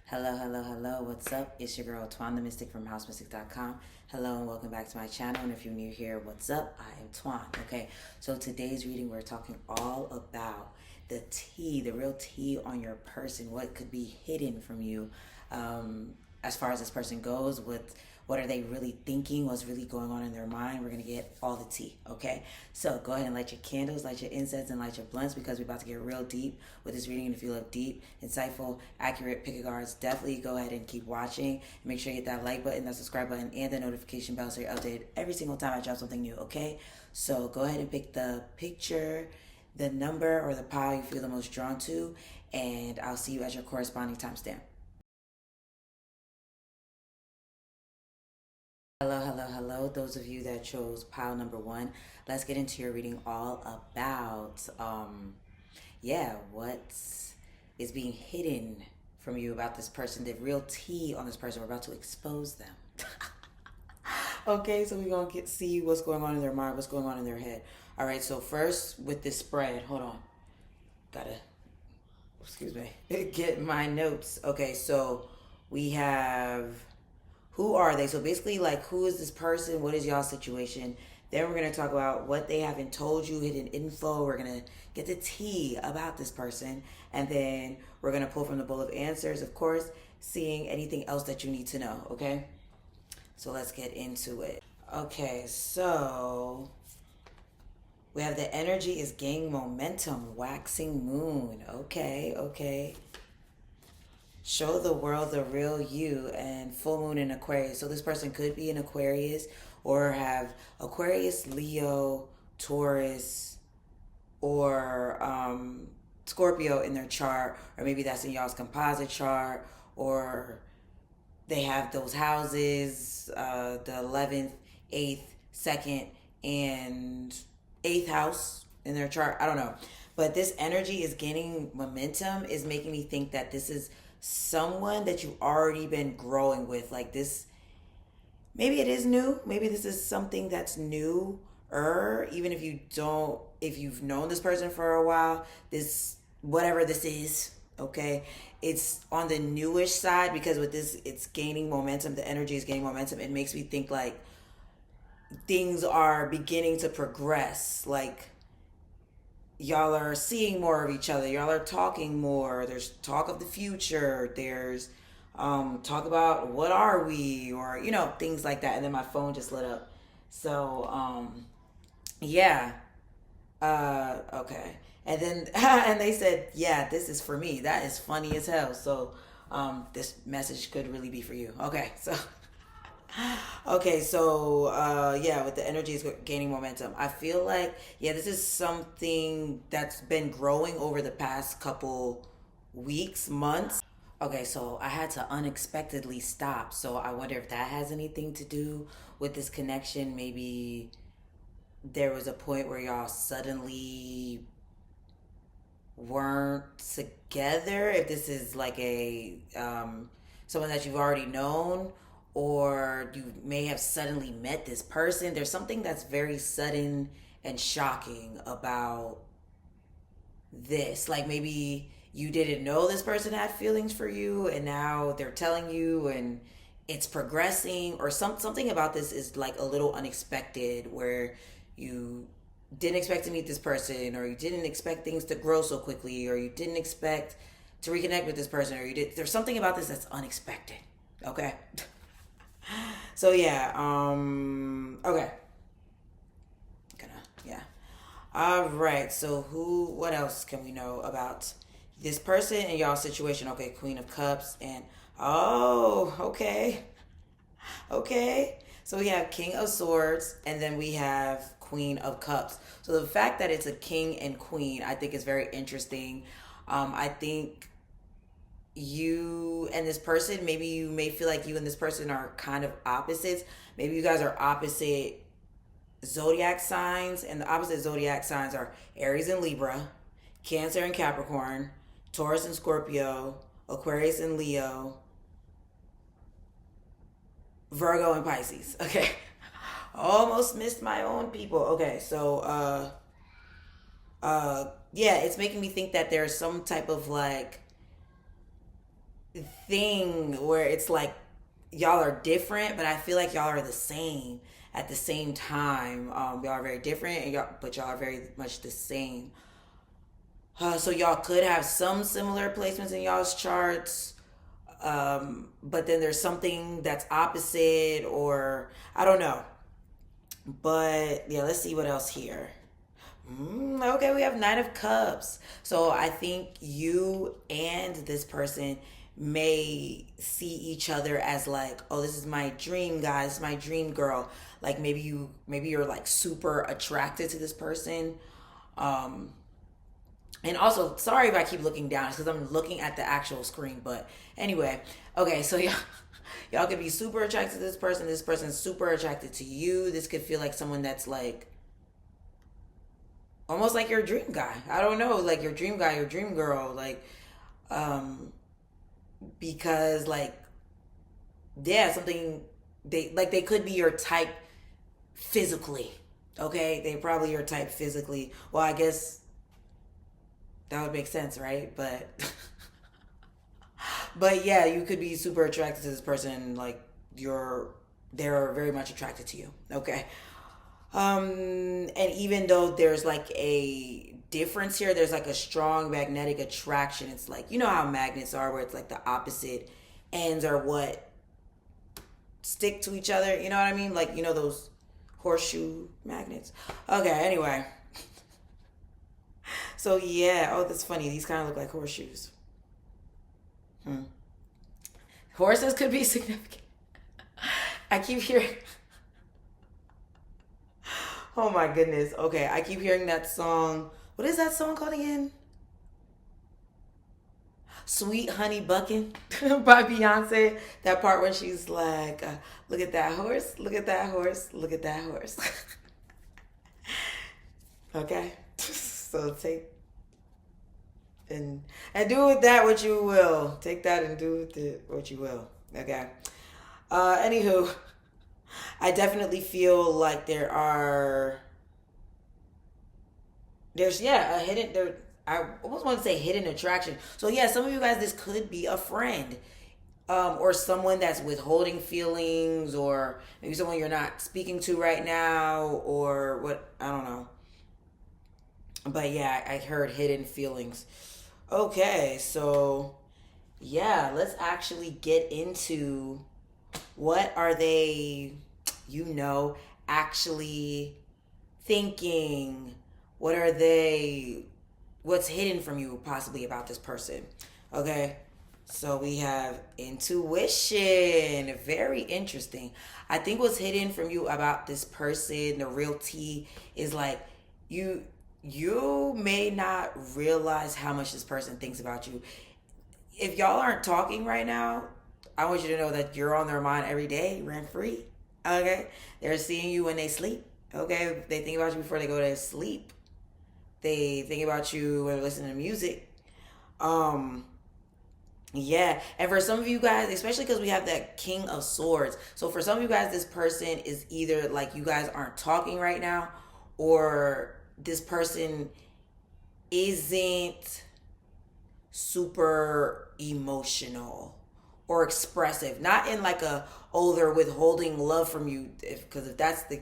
Hello, hello, hello. What's up? It's your girl, Twan the Mystic from housemystic.com. Hello and welcome back to my channel. And if you're new here, what's up? I am Twan. Okay, so today's reading, we're talking all about the tea, the real tea on your person. What could be hidden from you as far as this person goes, what are they really thinking, what's really going on in their mind. We're going to get all the tea, okay? So go ahead and light your candles, light your incense, and light your blunts because we're about to get real deep with this reading. And if you love deep, insightful, accurate pick a cards, definitely go ahead and keep watching. Make sure you hit that like button, that subscribe button, and the notification bell so you're updated every single time I drop something new, okay? So go ahead and pick the picture, the number, or the pile you feel the most drawn to, and I'll see you at your corresponding timestamp. Hello, hello, hello. Those of you that chose pile number one, let's get into your reading all about, what is being hidden from you about this person, the real tea on this person. We're about to expose them. Okay, so we're going to see what's going on in their mind, what's going on in their head. All right, so first with this spread, hold on. Gotta, excuse me, get my notes. Okay, so we have who are they? So basically, like, who is this person? What is y'all's situation? Then we're going to talk about what they haven't told you, hidden info. We're going to get the tea about this person. And then we're going to pull from the bowl of answers, of course, seeing anything else that you need to know, okay? So let's get into it. Okay, so we have the energy is gaining momentum, waxing moon. Okay, okay. Show the world the real you, and full moon in Aquarius. So this person could be an Aquarius or have Aquarius, Leo, Taurus, or Scorpio in their chart, or maybe that's in y'all's composite chart, or they have those houses, the 11th, 8th, 2nd, and 8th house in their chart. I don't know. But this energy is gaining momentum, is making me think that this is someone that you've already been growing with. Like this, maybe it is new. Maybe this is something that's new. Even if if you've known this person for a while, this, whatever this is, okay, it's on the newish side because with this, it's gaining momentum. The energy is gaining momentum. It makes me think like things are beginning to progress. Like, y'all are seeing more of each other. Y'all are talking more. There's talk of the future. There's talk about what are we, or things like that. And then my phone just lit up. So yeah. Okay. And then and they said, yeah, this is for me. That is funny as hell. So this message could really be for you. Okay, so okay, so yeah, with the energy is gaining momentum. I feel like, yeah, this is something that's been growing over the past couple weeks, months. Okay, so I had to unexpectedly stop. So I wonder if that has anything to do with this connection. Maybe there was a point where y'all suddenly weren't together. If this is like a someone that you've already known, or you may have suddenly met this person. There's something that's very sudden and shocking about this. Like maybe you didn't know this person had feelings for you and now they're telling you, and it's progressing, or something about this is like a little unexpected, where you didn't expect to meet this person, or you didn't expect things to grow so quickly, or you didn't expect to reconnect with this person, or there's something about this that's unexpected. Okay. So yeah, okay. Yeah. All right. So what else can we know about this person and y'all situation? Okay, Queen of Cups, and oh, okay. Okay. So we have King of Swords, and then we have Queen of Cups. So the fact that it's a king and queen, I think is very interesting. I think you and this person, maybe you may feel like you and this person are kind of opposites. Maybe you guys are opposite zodiac signs, and the opposite zodiac signs are Aries and Libra, Cancer and Capricorn, Taurus and Scorpio, Aquarius and Leo, Virgo and Pisces. Okay. Almost missed my own people. Okay, so yeah, it's making me think that there's some type of like thing where it's like y'all are different, but I feel like y'all are the same at the same time. Y'all are very different, but y'all are very much the same. So y'all could have some similar placements in y'all's charts, but then there's something that's opposite, or I don't know. But yeah, let's see what else here. Okay, we have Nine of Cups. So I think you and this person may see each other as like, oh, this is my dream guy, this is my dream girl. Like maybe you're like super attracted to this person. Um, and also, sorry if I keep looking down, it's because I'm looking at the actual screen. But anyway, okay, so y'all could be super attracted to this person. This person's super attracted to you. This could feel like someone that's like almost like your dream guy. I don't know, like your dream guy, your dream girl, like um because like yeah, something they could be your type physically. Okay? They probably your type physically. Well, I guess that would make sense, right? But but yeah, you could be super attracted to this person like you're they're very much attracted to you. Okay? And even though there's like a difference here, there's like a strong magnetic attraction. It's like, you know how magnets are, where it's like the opposite ends are what stick to each other. You know what I mean? Like, you know, those horseshoe magnets. Okay, anyway. So, yeah. Oh, that's funny. These kind of look like horseshoes. Hmm. Horses could be significant. I keep hearing. Oh my goodness. Okay, I keep hearing that song. What is that song called again? Sweet Honey Buckin' by Beyonce. That part when she's like, look at that horse, look at that horse, look at that horse. Okay? So take and do with that what you will. Take that and do with it what you will. Okay? Anywho, I definitely feel like there's yeah a hidden there. I almost want to say hidden attraction. So yeah, some of you guys, this could be a friend, or someone that's withholding feelings, or maybe someone you're not speaking to right now, or what, I don't know. But yeah, I heard hidden feelings. Okay, so yeah, let's actually get into what are they, you know, actually thinking? What are they, what's hidden from you possibly about this person? Okay, so we have intuition. Very interesting. I think what's hidden from you about this person, the real tea, is like you you may not realize how much this person thinks about you. If y'all aren't talking right now, I want you to know that you're on their mind every day, rent free. Okay? They're seeing you when they sleep. Okay? They think about you before they go to sleep. They think about you when they're listening to music. Um, yeah. And for some of you guys, especially because we have that King of Swords. So for some of you guys, this person is either like you guys aren't talking right now, or this person isn't super emotional or expressive, not in like a, oh, they're withholding love from you, because if that's the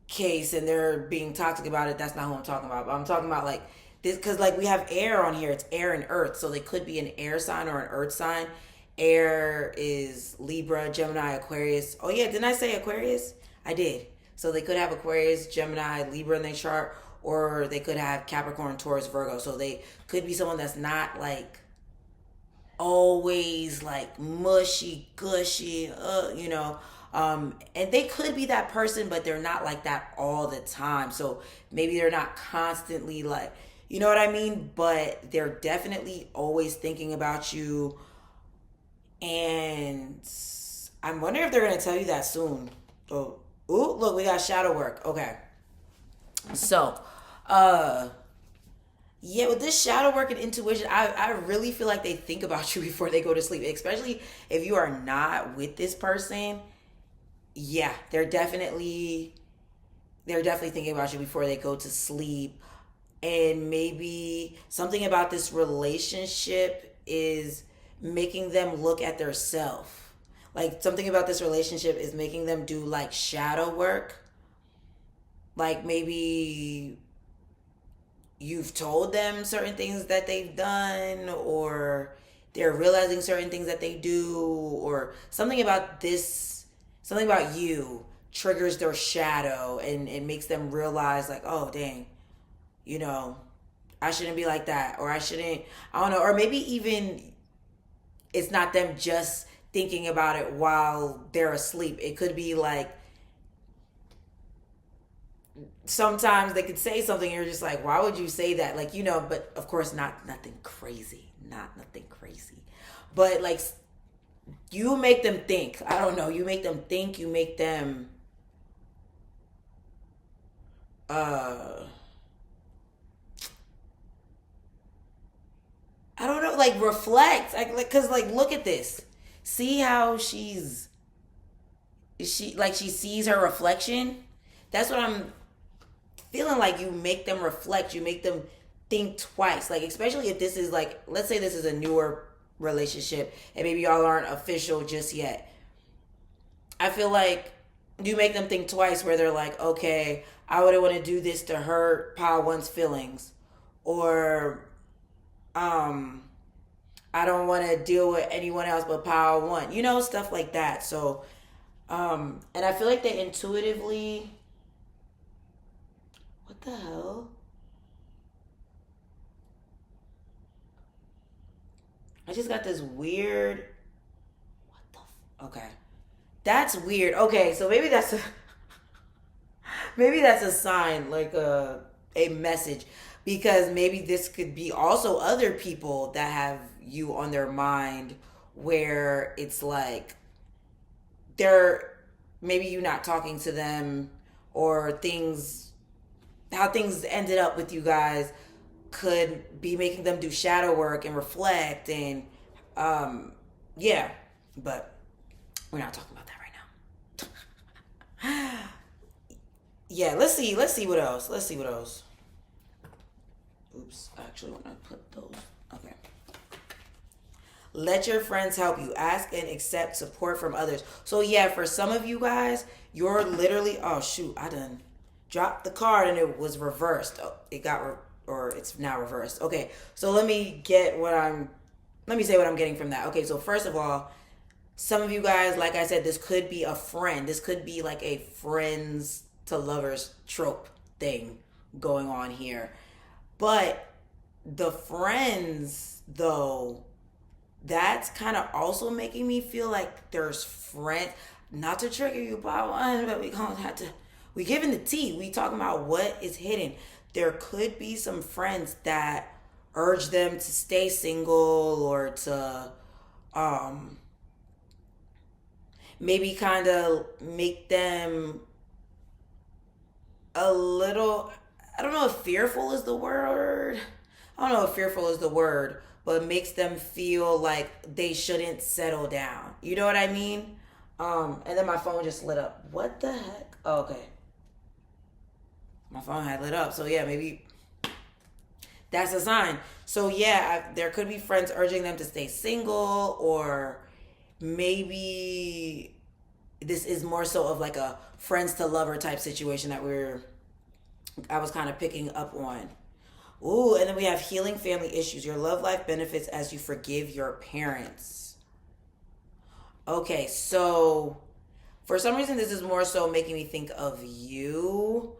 case and they're being toxic about it, that's not who I'm talking about. But I'm talking about like this, because like we have air on here, it's air and earth, so they could be an air sign or an earth sign. Air is Libra, Gemini, Aquarius. Oh yeah, didn't I say Aquarius? I did. So they could have Aquarius, Gemini, Libra in their chart, or they could have Capricorn, Taurus, Virgo. So they could be someone that's not like always like mushy gushy, and they could be that person, but they're not like that all the time. So maybe they're not constantly like, you know what I mean, but they're definitely always thinking about you. And I'm wondering if they're going to tell you that soon. Oh, ooh, look, we got shadow work. Okay, so yeah, with this shadow work and intuition, I really feel like they think about you before they go to sleep, especially if you are not with this person. Yeah, they're definitely thinking about you before they go to sleep. And maybe something about this relationship is making them look at their self. Like something about this relationship is making them do like shadow work. Like maybe you've told them certain things that they've done, or they're realizing certain things that they do, or something about this, something about you triggers their shadow, and it makes them realize like, oh dang, you know, I shouldn't be like that, or I shouldn't, I don't know, or maybe even it's not them just thinking about it while they're asleep. It could be like sometimes they could say something and you're just like, why would you say that? Like, you know, but of course not nothing crazy. Not nothing crazy. But like you make them think. I don't know. You make them think, you make them uh I don't know, like reflect. Like cuz like look at this. See how she like she sees her reflection? That's what I'm feeling like. You make them reflect, you make them think twice, like especially if this is like, let's say this is a newer relationship and maybe y'all aren't official just yet. I feel like you make them think twice where they're like, okay, I wouldn't want to do this to hurt Pile One's feelings, or um I don't want to deal with anyone else but Pile One, you know, stuff like that. So and I feel like they intuitively, what the hell, I just got this weird. What the? Okay, that's weird. Okay, so maybe that's a maybe that's a sign, like a message, because maybe this could be also other people that have you on their mind, where it's like they're, maybe you not talking to them, or things, how things ended up with you guys could be making them do shadow work and reflect, and um yeah, but we're not talking about that right now. Yeah, let's see what else, let's see what else. Oops, I actually want to put those. Okay. Let your friends help you. Ask and accept support from others. So yeah, for some of you guys, you're literally, oh shoot, I done dropped the card and it was reversed. Oh, it got or it's now reversed. Okay, so let me say what I'm getting from that. Okay, so first of all, some of you guys, like I said, this could be a friend. This could be like a friends to lovers trope thing going on here. But the friends, though, that's kind of also making me feel like there's friends. Not to trigger you, by one, but we gonna have to. We giving the tea. We talking about what is hidden. There could be some friends that urge them to stay single, or to um maybe kind of make them a little, I don't know if fearful is the word. I don't know if fearful is the word, but makes them feel like they shouldn't settle down. You know what I mean? And then my phone just lit up. What the heck? Oh, okay. My phone had lit up. So yeah, maybe that's a sign. So yeah, there could be friends urging them to stay single, or maybe this is more so of like a friends to lover type situation that I was kind of picking up on. Ooh, and then we have healing family issues. Your love life benefits as you forgive your parents. Okay, so for some reason this is more so making me think of you.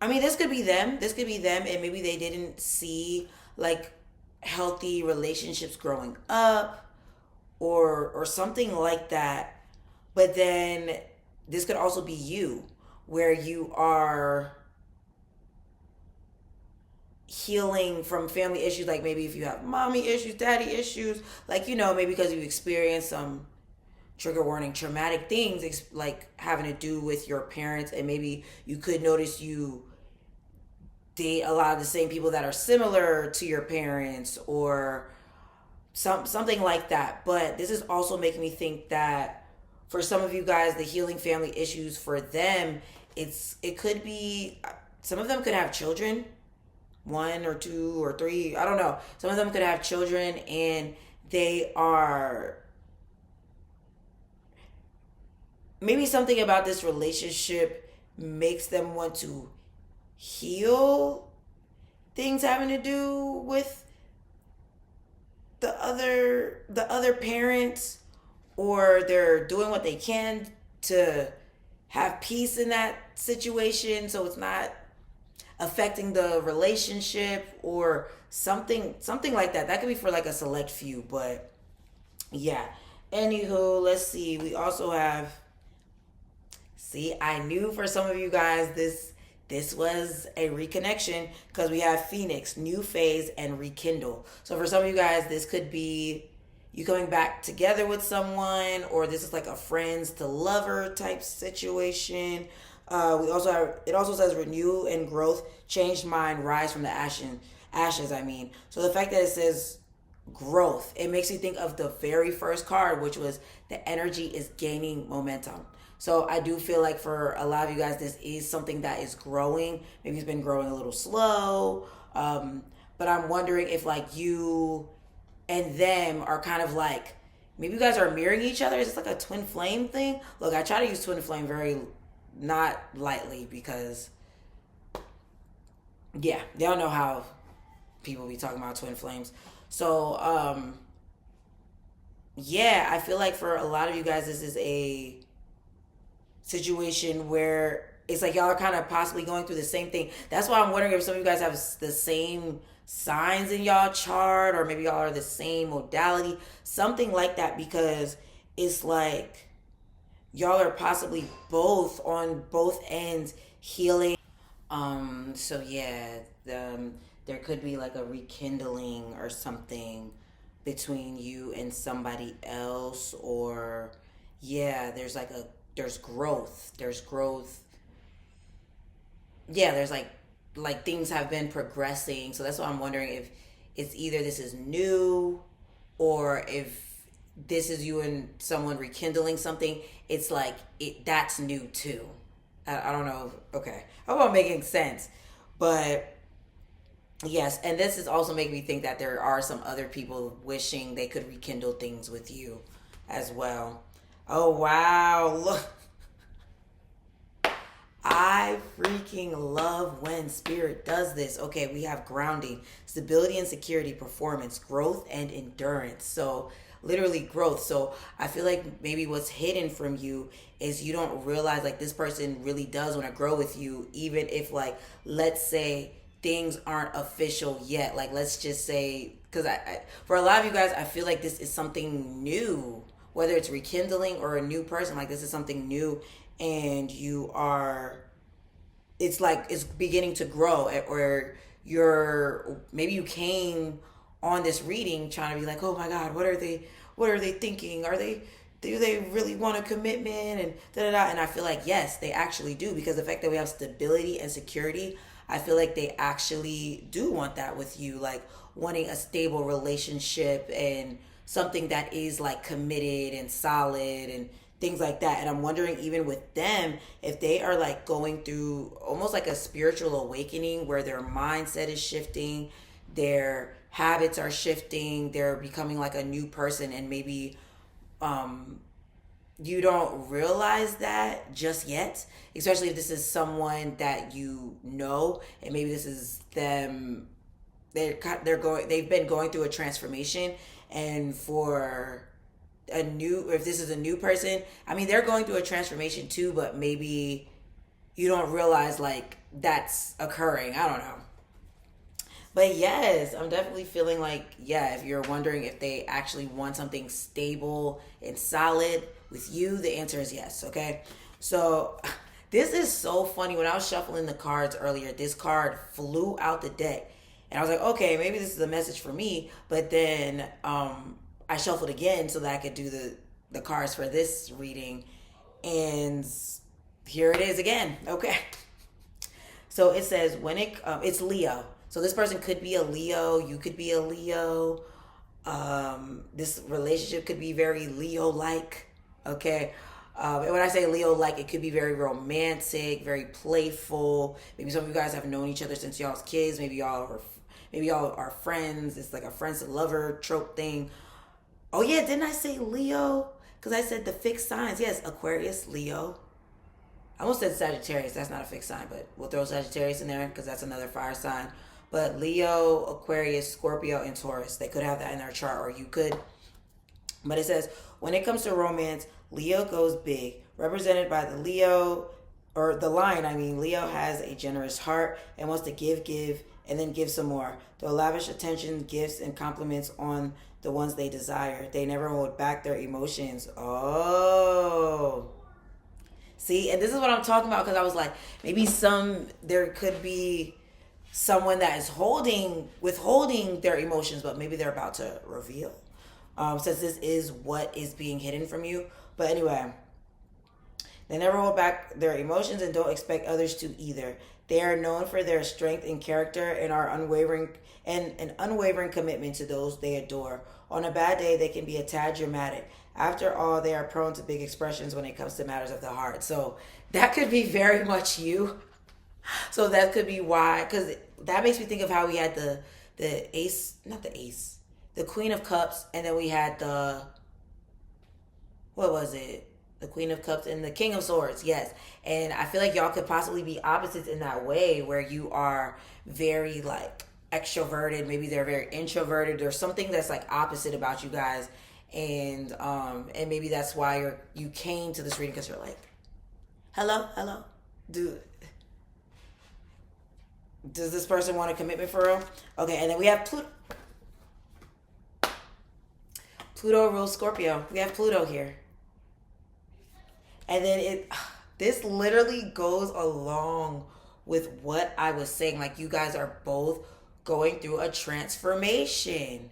I mean, this could be them. This could be them, and maybe they didn't see like healthy relationships growing up, or something like that. But then this could also be you, where you are healing from family issues, like maybe if you have mommy issues, daddy issues, like, you know, maybe because you experienced some, trigger warning, traumatic things, like having to do with your parents, and maybe you could notice you date a lot of the same people that are similar to your parents, or something like that. But this is also making me think that for some of you guys, the healing family issues for them, it could be, some of them could have children, one or two or three. I don't know. Some of them could have children, and they are, maybe something about this relationship makes them want to heal things having to do with the other parents, or they're doing what they can to have peace in that situation so it's not affecting the relationship, or something like that. That could be for like a select few, but yeah. Anywho, let's see. We also have, see, I knew for some of you guys this was a reconnection, because we have Phoenix, new phase, and rekindle. So for some of you guys, this could be you coming back together with someone, or this is like a friends to lover type situation. We also have, it also says renew and growth, changed mind, rise from the ashes. I mean, so the fact that it says growth, it makes you think of the very first card, which was the energy is gaining momentum. So I do feel like for a lot of you guys, this is something that is growing. Maybe it's been growing a little slow. But I'm wondering if like you and them are kind of like, maybe you guys are mirroring each other. Is this like a twin flame thing? Look, I try to use twin flame very not lightly, because yeah, y'all know how people be talking about twin flames. So yeah, I feel like for a lot of you guys, this is a situation where it's like y'all are kind of possibly going through the same thing. That's why I'm wondering if some of you guys have the same signs in y'all chart, or maybe y'all are the same modality, something like that, because it's like y'all are possibly both on both ends healing. So yeah, there could be like a rekindling or something between you and somebody else, or yeah, there's growth. Yeah, there's like things have been progressing. So that's why I'm wondering if it's either this is new, or if this is you and someone rekindling something. It's like that's new too. I don't know. Okay, I hope I'm making sense, but yes, and this is also making me think that there are some other people wishing they could rekindle things with you as well. Oh wow, look. I freaking love when spirit does this. Okay, we have grounding, stability and security, performance, growth and endurance. So literally growth. So I feel like maybe what's hidden from you is you don't realize like this person really does want to grow with you, even if like, let's say things aren't official yet. Like let's just say, because for a lot of you guys, I feel like this is something new, whether it's rekindling or a new person. Like this is something new, and you are, it's like it's beginning to grow, or you're, maybe you came on this reading trying to be like, oh my god, what are they thinking, do they really want a commitment, and da da da. And I feel like yes, they actually do, because the fact that we have stability and security, I feel like they actually do want that with you, like wanting a stable relationship and something that is like committed and solid and things like that. And I'm wondering, even with them, if they are like going through almost like a spiritual awakening where their mindset is shifting, their habits are shifting, they're becoming like a new person, and maybe you don't realize that just yet, especially if this is someone that you know, and maybe this is them, they've been going through a transformation. And for if this is a new person, I mean, they're going through a transformation too, but maybe you don't realize like that's occurring. I don't know. But yes, I'm definitely feeling like, yeah, if you're wondering if they actually want something stable and solid with you, the answer is yes. Okay. So this is so funny. When I was shuffling the cards earlier, this card flew out the deck, and I was like, okay, maybe this is a message for me. But then I shuffled again so that I could do the cards for this reading, and here it is again. Okay. So it says it's Leo. So this person could be a Leo. You could be a Leo. This relationship could be very Leo-like. Okay. And when I say Leo, like, it could be very romantic, very playful. Maybe some of you guys have known each other since y'all's kids. Maybe y'all are friends. It's like a friends to lover trope thing. Oh yeah, didn't I say Leo? Because I said the fixed signs. Yes, Aquarius, Leo. I almost said Sagittarius. That's not a fixed sign, but we'll throw Sagittarius in there because that's another fire sign. But Leo, Aquarius, Scorpio, and Taurus, they could have that in their chart, or you could. But it says, when it comes to romance, Leo goes big. Represented by the Leo, or the lion, I mean, Leo has a generous heart and wants to give, and then give some more. They'll lavish attention, gifts, and compliments on the ones they desire. They never hold back their emotions. Oh. See, and this is what I'm talking about, because I was like, maybe there could be someone that is withholding their emotions, but maybe they're about to reveal. Since this is what is being hidden from you. But anyway, they never hold back their emotions and don't expect others to either. They are known for their strength and character and are an unwavering commitment to those they adore. On a bad day, they can be a tad dramatic. After all, they are prone to big expressions when it comes to matters of the heart. So that could be very much you. So that could be why, because that makes me think of how we had the ace, not the ace, the Queen of Cups, and then we had what was it? The Queen of Cups and the King of Swords, yes. And I feel like y'all could possibly be opposites in that way, where you are very like extroverted, maybe they're very introverted. There's something that's like opposite about you guys, and maybe that's why you came to this reading, because you're like, hello, dude. Does this person want a commitment for real? Okay, and then we have Pluto. Pluto rules Scorpio. We have Pluto here. And then this literally goes along with what I was saying. Like, you guys are both going through a transformation.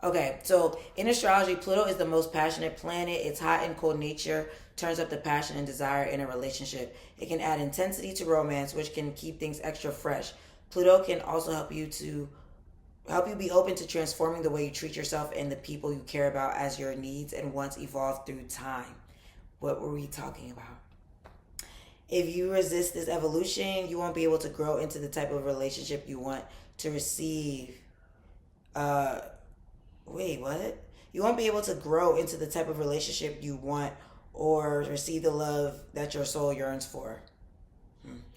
Okay, so in astrology, Pluto is the most passionate planet. Its hot and cold nature turns up the passion and desire in a relationship. It can add intensity to romance, which can keep things extra fresh. Pluto can also help you be open to transforming the way you treat yourself and the people you care about as your needs and wants evolve through time. What were we talking about? If you resist this evolution, you won't be able to grow into the type of relationship you want to receive. Wait, what? You won't be able to grow into the type of relationship you want or receive the love that your soul yearns for.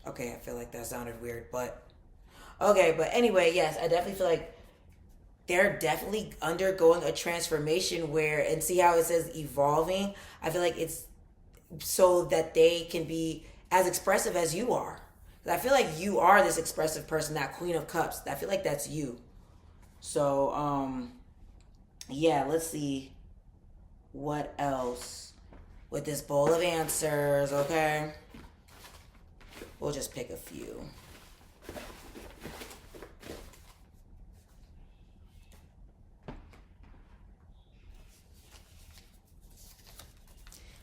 Okay, I feel like that sounded weird, but okay, but anyway, yes, I definitely feel like they're definitely undergoing a transformation and see how it says evolving. I feel like it's so that they can be as expressive as you are. I feel like you are this expressive person, that Queen of Cups. I feel like that's you. So, yeah, let's see what else with this bowl of answers, okay? We'll just pick a few.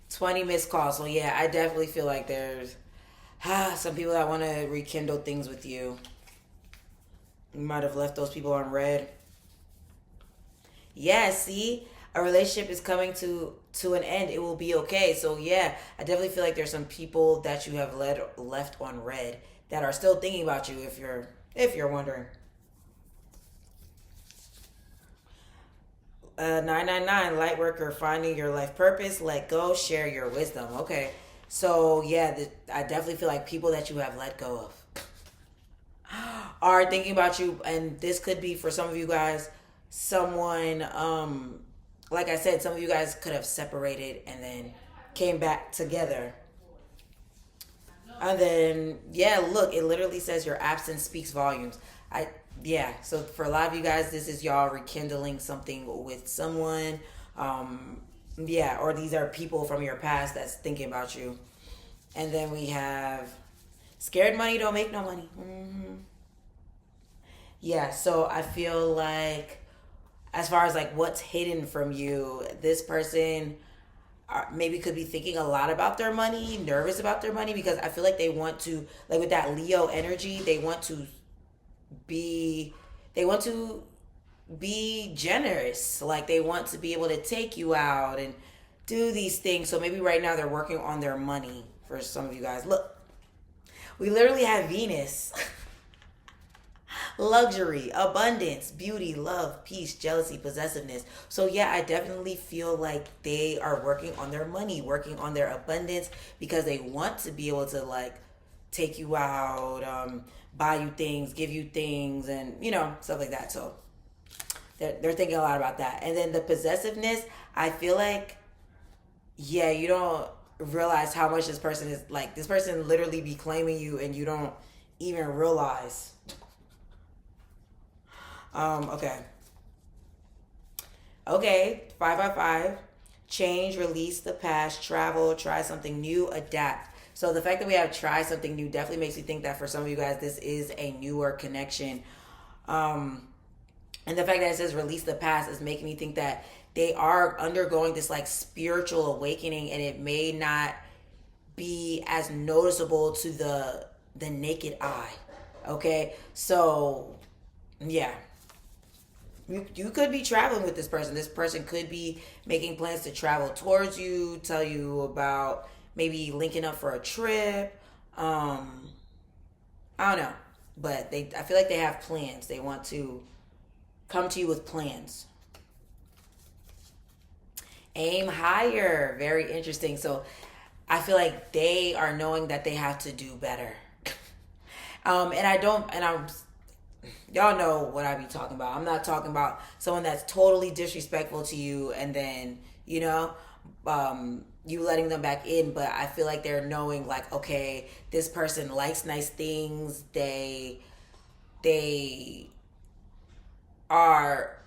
Twenty missed calls. So yeah, I definitely feel like there's some people that want to rekindle things with you. You might have left those people on red. Yeah, see, a relationship is coming to an end. It will be okay. So yeah, I definitely feel like there's some people that you have left on red that are still thinking about you. If you're wondering. 999, light worker, finding your life purpose, let go, share your wisdom. Okay, so yeah, I definitely feel like people that you have let go of are thinking about you, and this could be for some of you guys, someone, like I said, some of you guys could have separated and then came back together. And then, yeah, look, it literally says your absence speaks volumes. Yeah, so for a lot of you guys, this is y'all rekindling something with someone. Yeah, or these are people from your past that's thinking about you. And then we have scared money don't make no money. Yeah, so I feel like as far as like what's hidden from you, this person maybe could be thinking a lot about their money, nervous about their money, because I feel like they want to, like with that Leo energy, they want to be generous. Like they want to be able to take you out and do these things. So maybe right now they're working on their money for some of you guys. Look, we literally have Venus. Luxury, abundance, beauty, love, peace, jealousy, possessiveness. So yeah, I definitely feel like they are working on their money, working on their abundance, because they want to be able to like take you out, buy you things, give you things, and stuff like that. So they're thinking a lot about that. And then the possessiveness, I feel like, yeah, you don't realize how much this person is like. This person literally be claiming you, and you don't even realize. Okay. Okay, 555. Change, release the past, travel, try something new, adapt. So the fact that we have try something new definitely makes me think that for some of you guys, this is a newer connection. And the fact that it says release the past is making me think that they are undergoing this like spiritual awakening, and it may not be as noticeable to the naked eye. Okay, so yeah. You could be traveling with this person. This person could be making plans to travel towards you, tell you about maybe linking up for a trip. I don't know. But I feel like they have plans. They want to come to you with plans. Aim higher. Very interesting. So I feel like they are knowing that they have to do better. Y'all know what I be talking about. I'm not talking about someone that's totally disrespectful to you and then, you letting them back in. But I feel like they're knowing like, okay, this person likes nice things. They are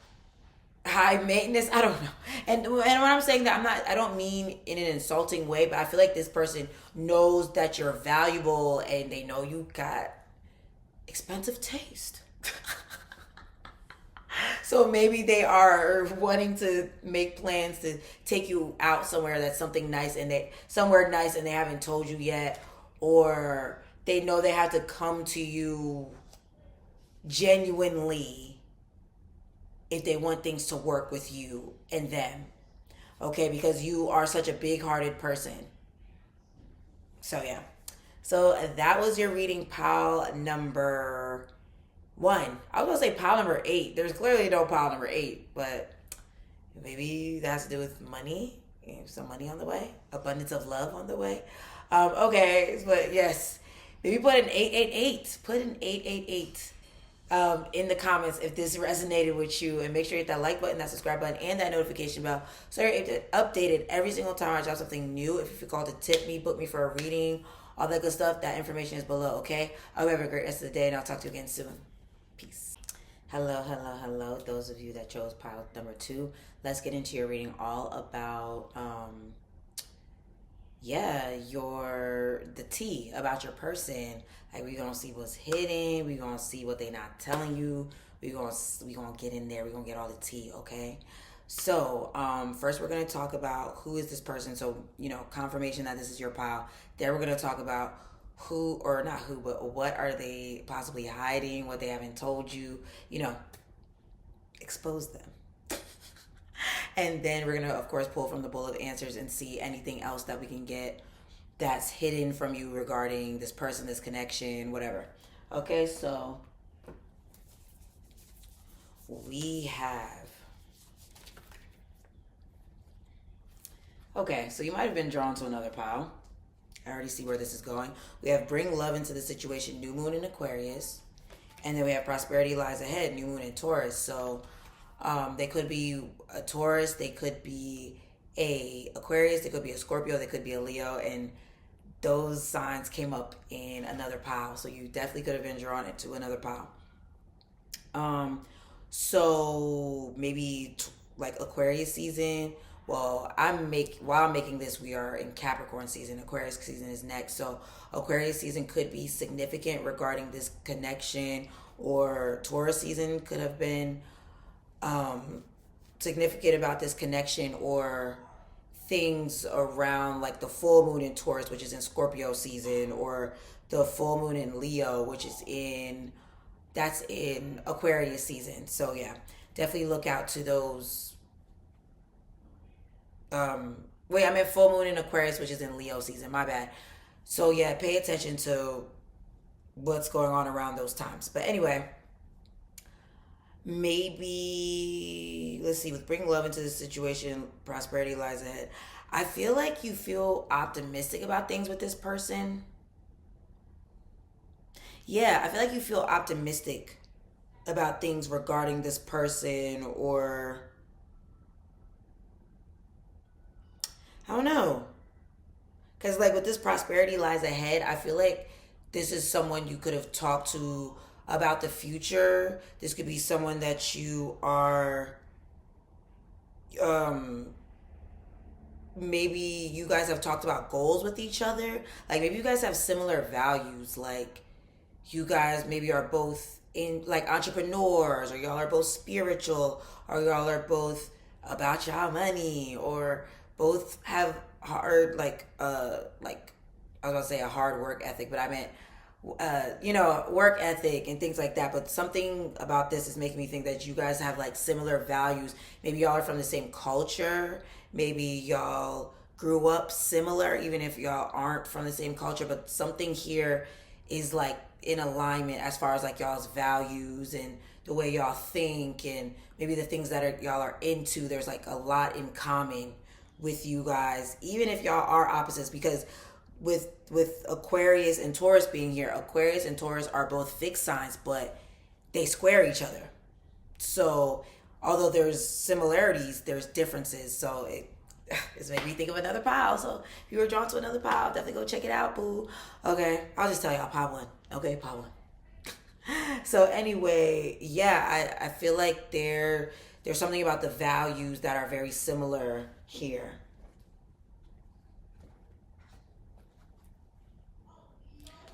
high maintenance. I don't know. And when I'm saying that, I don't mean in an insulting way, but I feel like this person knows that you're valuable, and they know you got expensive taste. So maybe they are wanting to make plans to take you out somewhere that's somewhere nice, and they haven't told you yet, or they know they have to come to you genuinely if they want things to work with you and them. Okay, because you are such a big-hearted person. So yeah. So that was your reading, pile number 1. I was gonna say pile number 8. There's clearly no pile number 8, but maybe that has to do with money. Some money on the way, abundance of love on the way. Okay, but yes, maybe put an 888. Put an 888 in the comments if this resonated with you, and make sure you hit that like button, that subscribe button, and that notification bell so you're updated every single time I drop something new. If you feel called to tip me, book me for a reading, all that good stuff, that information is below. Okay, I hope you have a great rest of the day, and I'll talk to you again soon. Peace. Hello. Those of you that chose pile number 2, let's get into your reading all about the tea about your person. Like, we're gonna see what's hidden, we're gonna see what they not telling you, we're gonna get in there, we're gonna get all the tea. Okay, so first we're gonna talk about who is this person. So confirmation that this is your pile. Then we're gonna talk about who, or not who, but what are they possibly hiding, what they haven't told you, expose them. And then we're going to, of course, pull from the bowl of answers and see anything else that we can get that's hidden from you regarding this person, this connection, whatever. Okay, so we have... Okay, so you might have been drawn to another pile. I already see where this is going. We have bring love into the situation, new moon in Aquarius. And then we have prosperity lies ahead, new moon in Taurus. So they could be a Taurus, they could be a Aquarius, they could be a Scorpio, they could be a Leo. And those signs came up in another pile. So you definitely could have been drawn into another pile. So maybe like Aquarius season. Well, while I'm making this, we are in Capricorn season. Aquarius season is next. So Aquarius season could be significant regarding this connection, or Taurus season could have been significant about this connection, or things around like the full moon in Taurus, which is in Scorpio season, or the full moon in Leo, which is in Aquarius season. So yeah, definitely look out to those Wait, I'm in full moon in Aquarius, which is in Leo season. My bad. So yeah, pay attention to what's going on around those times. But anyway, maybe let's see. With bringing love into the situation, prosperity lies ahead. I feel like you feel optimistic about things with this person. Yeah, I feel like you feel optimistic about things regarding this person, or I don't know. Because, like, with this prosperity lies ahead, I feel like this is someone you could have talked to about the future. This could be someone that you are, um, maybe you guys have talked about goals with each other. Like, maybe you guys have similar values. Like, you guys maybe are both in, like, entrepreneurs, or y'all are both spiritual, or y'all are both about y'all money, or both have hard, like I was gonna say a hard work ethic, but I meant work ethic and things like that. But something about this is making me think that you guys have like similar values. Maybe y'all are from the same culture. Maybe y'all grew up similar, even if y'all aren't from the same culture. But something here is like in alignment as far as like y'all's values and the way y'all think, and maybe the things that y'all are into. There's like a lot in common with you guys, even if y'all are opposites, because with Aquarius and Taurus being here, Aquarius and Taurus are both fixed signs, but they square each other. So although there's similarities, there's differences. So it's made me think of another pile. So if you were drawn to another pile, definitely go check it out, boo. Okay, I'll just tell y'all pile one. Okay, pile one. So anyway, yeah, I feel like there's something about the values that are very similar here.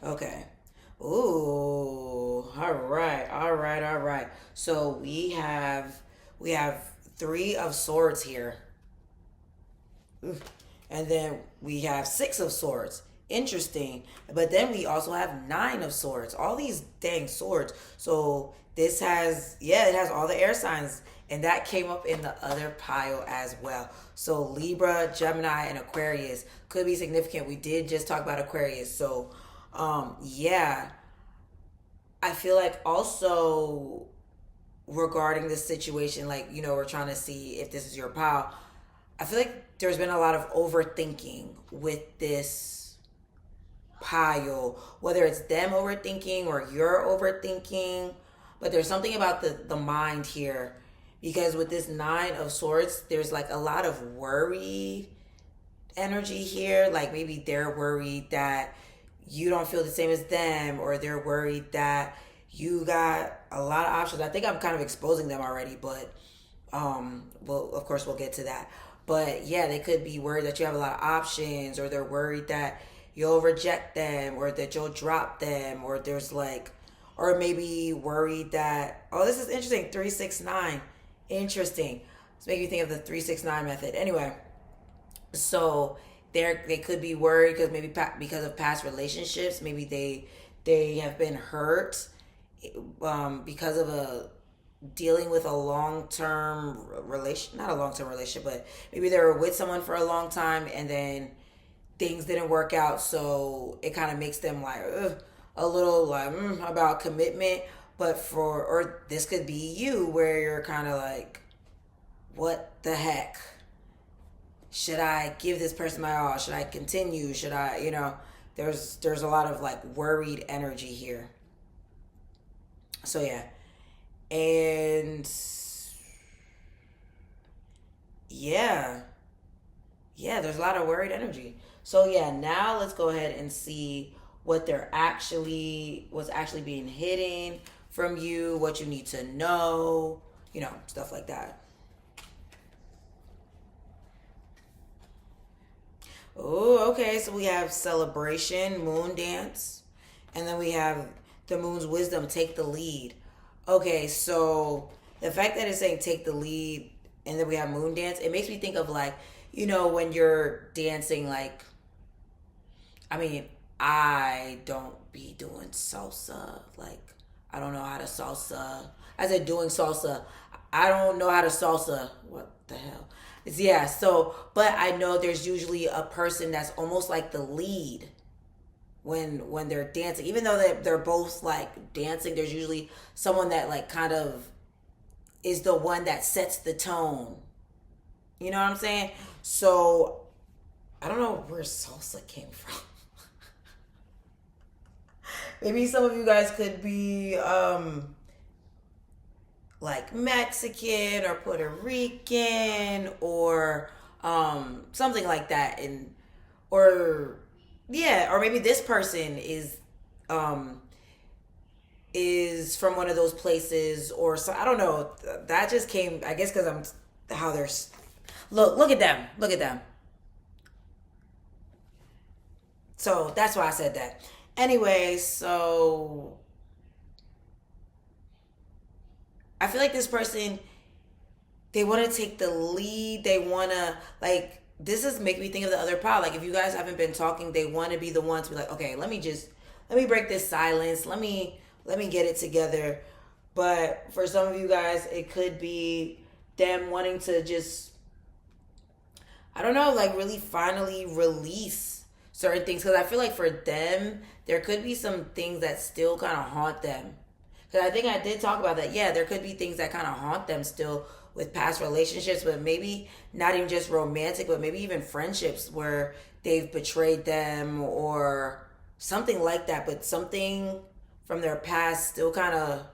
Okay. Ooh. All right. All right. All right. So we have three of swords here. And then we have six of swords. Interesting. But then we also have nine of swords. All these dang swords. So this has, yeah, it has all the air signs. And that came up in the other pile as well. So Libra, Gemini, and Aquarius could be significant. We did just talk about Aquarius. So yeah, I feel like also regarding this situation, like, we're trying to see if this is your pile. I feel like there's been a lot of overthinking with this pile, whether it's them overthinking or you're overthinking. But there's something about the mind here, because with this nine of swords, there's like a lot of worry energy here. Like maybe they're worried that you don't feel the same as them, or they're worried that you got a lot of options. I think I'm kind of exposing them already, but well, of course we'll get to that. But yeah, they could be worried that you have a lot of options, or they're worried that you'll reject them, or that you'll drop them, or there's like, or maybe worried that, oh, this is interesting, 369, interesting. It's making me think of the 369 method. Anyway, so they could be worried because maybe because of past relationships, maybe they have been hurt because of a dealing with a long-term relation, not a long-term relationship, but maybe they were with someone for a long time and then things didn't work out, so it kind of makes them like a little like about commitment. But or this could be you, where you're kind of like, what the heck, should I give this person my all? Should I continue? Should I, there's a lot of like worried energy here. So yeah. And yeah. Yeah, there's a lot of worried energy. So yeah, now let's go ahead and see what's actually being hidden from you, what you need to know, stuff like that. Oh, okay. So we have celebration, moon dance, and then we have the moon's wisdom, take the lead. Okay, so the fact that it's saying take the lead, and then we have moon dance, it makes me think of like, when you're dancing, like, I mean, I don't be doing salsa. Like, I don't know how to salsa. I said doing salsa. I don't know how to salsa. What the hell? Yeah, so but I know there's usually a person that's almost like the lead when they're dancing. Even though they're both like dancing, there's usually someone that like kind of is the one that sets the tone. You know what I'm saying? So I don't know where salsa came from. Maybe some of you guys could be like Mexican or Puerto Rican or something like that, and or yeah, or maybe this person um is from one of those places, or so I don't know. That just came, I guess, because I'm how they're. Look at them, look at them. So that's why I said that. Anyway, so I feel like this person, they want to take the lead. They want to like this is making me think of the other pile. Like if you guys haven't been talking, they want to be the ones to be like, okay, let me break this silence. Let me get it together. But for some of you guys, it could be them wanting to just I don't know, like really finally release certain things because I feel like for them there could be some things that still kind of haunt them. Because I think I did talk about that. Yeah, there could be things that kind of haunt them still with past relationships, but maybe not even just romantic, but maybe even friendships where they've betrayed them or something like that. But something from their past still kind of